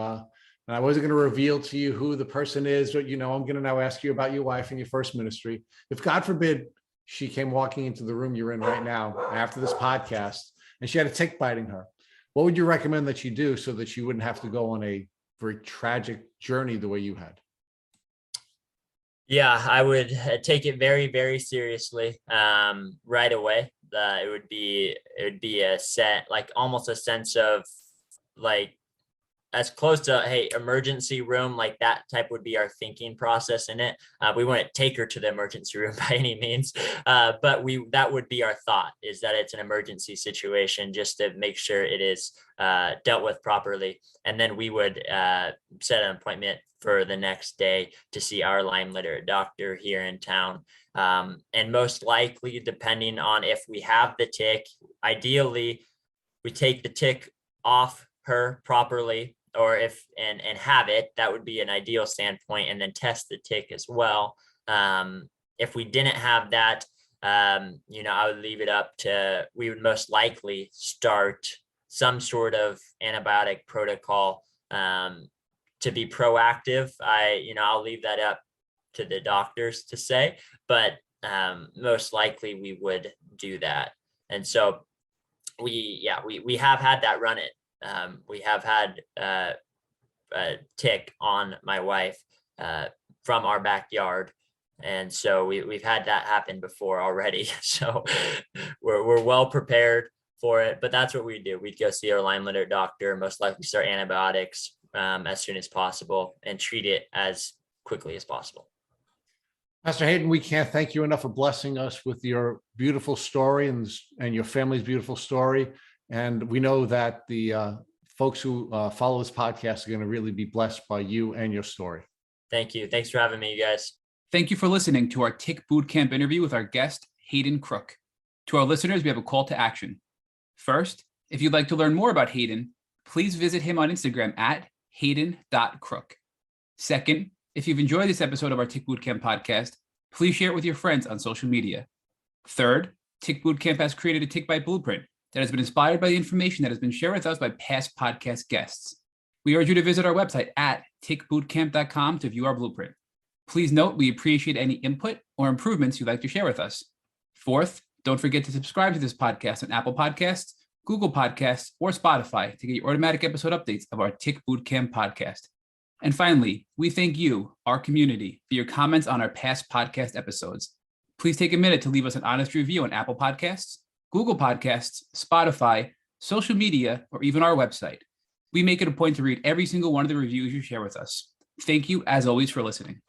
I wasn't going to reveal to you who the person is, but I'm going to now ask you about your wife and your first ministry. If God forbid she came walking into the room you're in right now after this podcast and she had a tick biting her, what would you recommend that she do so that she wouldn't have to go on a very tragic journey the way you had? Yeah, I would take it very, very seriously right away. It would be almost a sense of like, as close to, hey, emergency room, like that type would be our thinking process in it. We wouldn't take her to the emergency room by any means, but that would be our thought, is that it's an emergency situation, just to make sure it is dealt with properly. And then we would set an appointment for the next day to see our Lyme literate doctor here in town. And most likely, depending on if we have the tick, ideally we take the tick off her properly, or if and have it, that would be an ideal standpoint, and then test the tick as well. If we didn't have that, I would leave it up to, we would most likely start some sort of antibiotic protocol to be proactive. I'll leave that up to the doctors to say, but most likely we would do that. And so we have had that run it. We have had a tick on my wife from our backyard. And so we've had that happen before already. So we're well prepared for it, but that's what we do. We'd go see our Lyme literate doctor, most likely start antibiotics as soon as possible and treat it as quickly as possible. Pastor Hayden, we can't thank you enough for blessing us with your beautiful story and your family's beautiful story. And we know that the folks who follow this podcast are going to really be blessed by you and your story. Thank you. Thanks for having me, you guys. Thank you for listening to our Tick Bootcamp interview with our guest, Hayden Crook. To our listeners, we have a call to action. First, if you'd like to learn more about Hayden, please visit him on Instagram at hayden.crook. Second, if you've enjoyed this episode of our Tick Bootcamp podcast, please share it with your friends on social media. Third, Tick Bootcamp has created a Tick Bite Blueprint that has been inspired by the information that has been shared with us by past podcast guests. We urge you to visit our website at tickbootcamp.com to view our blueprint. Please note we appreciate any input or improvements you'd like to share with us. Fourth, don't forget to subscribe to this podcast on Apple Podcasts, Google Podcasts, or Spotify to get your automatic episode updates of our Tick Bootcamp podcast. And finally, we thank you, our community, for your comments on our past podcast episodes. Please take a minute to leave us an honest review on Apple Podcasts, Google Podcasts, Spotify, social media, or even our website. We make it a point to read every single one of the reviews you share with us. Thank you, as always, for listening.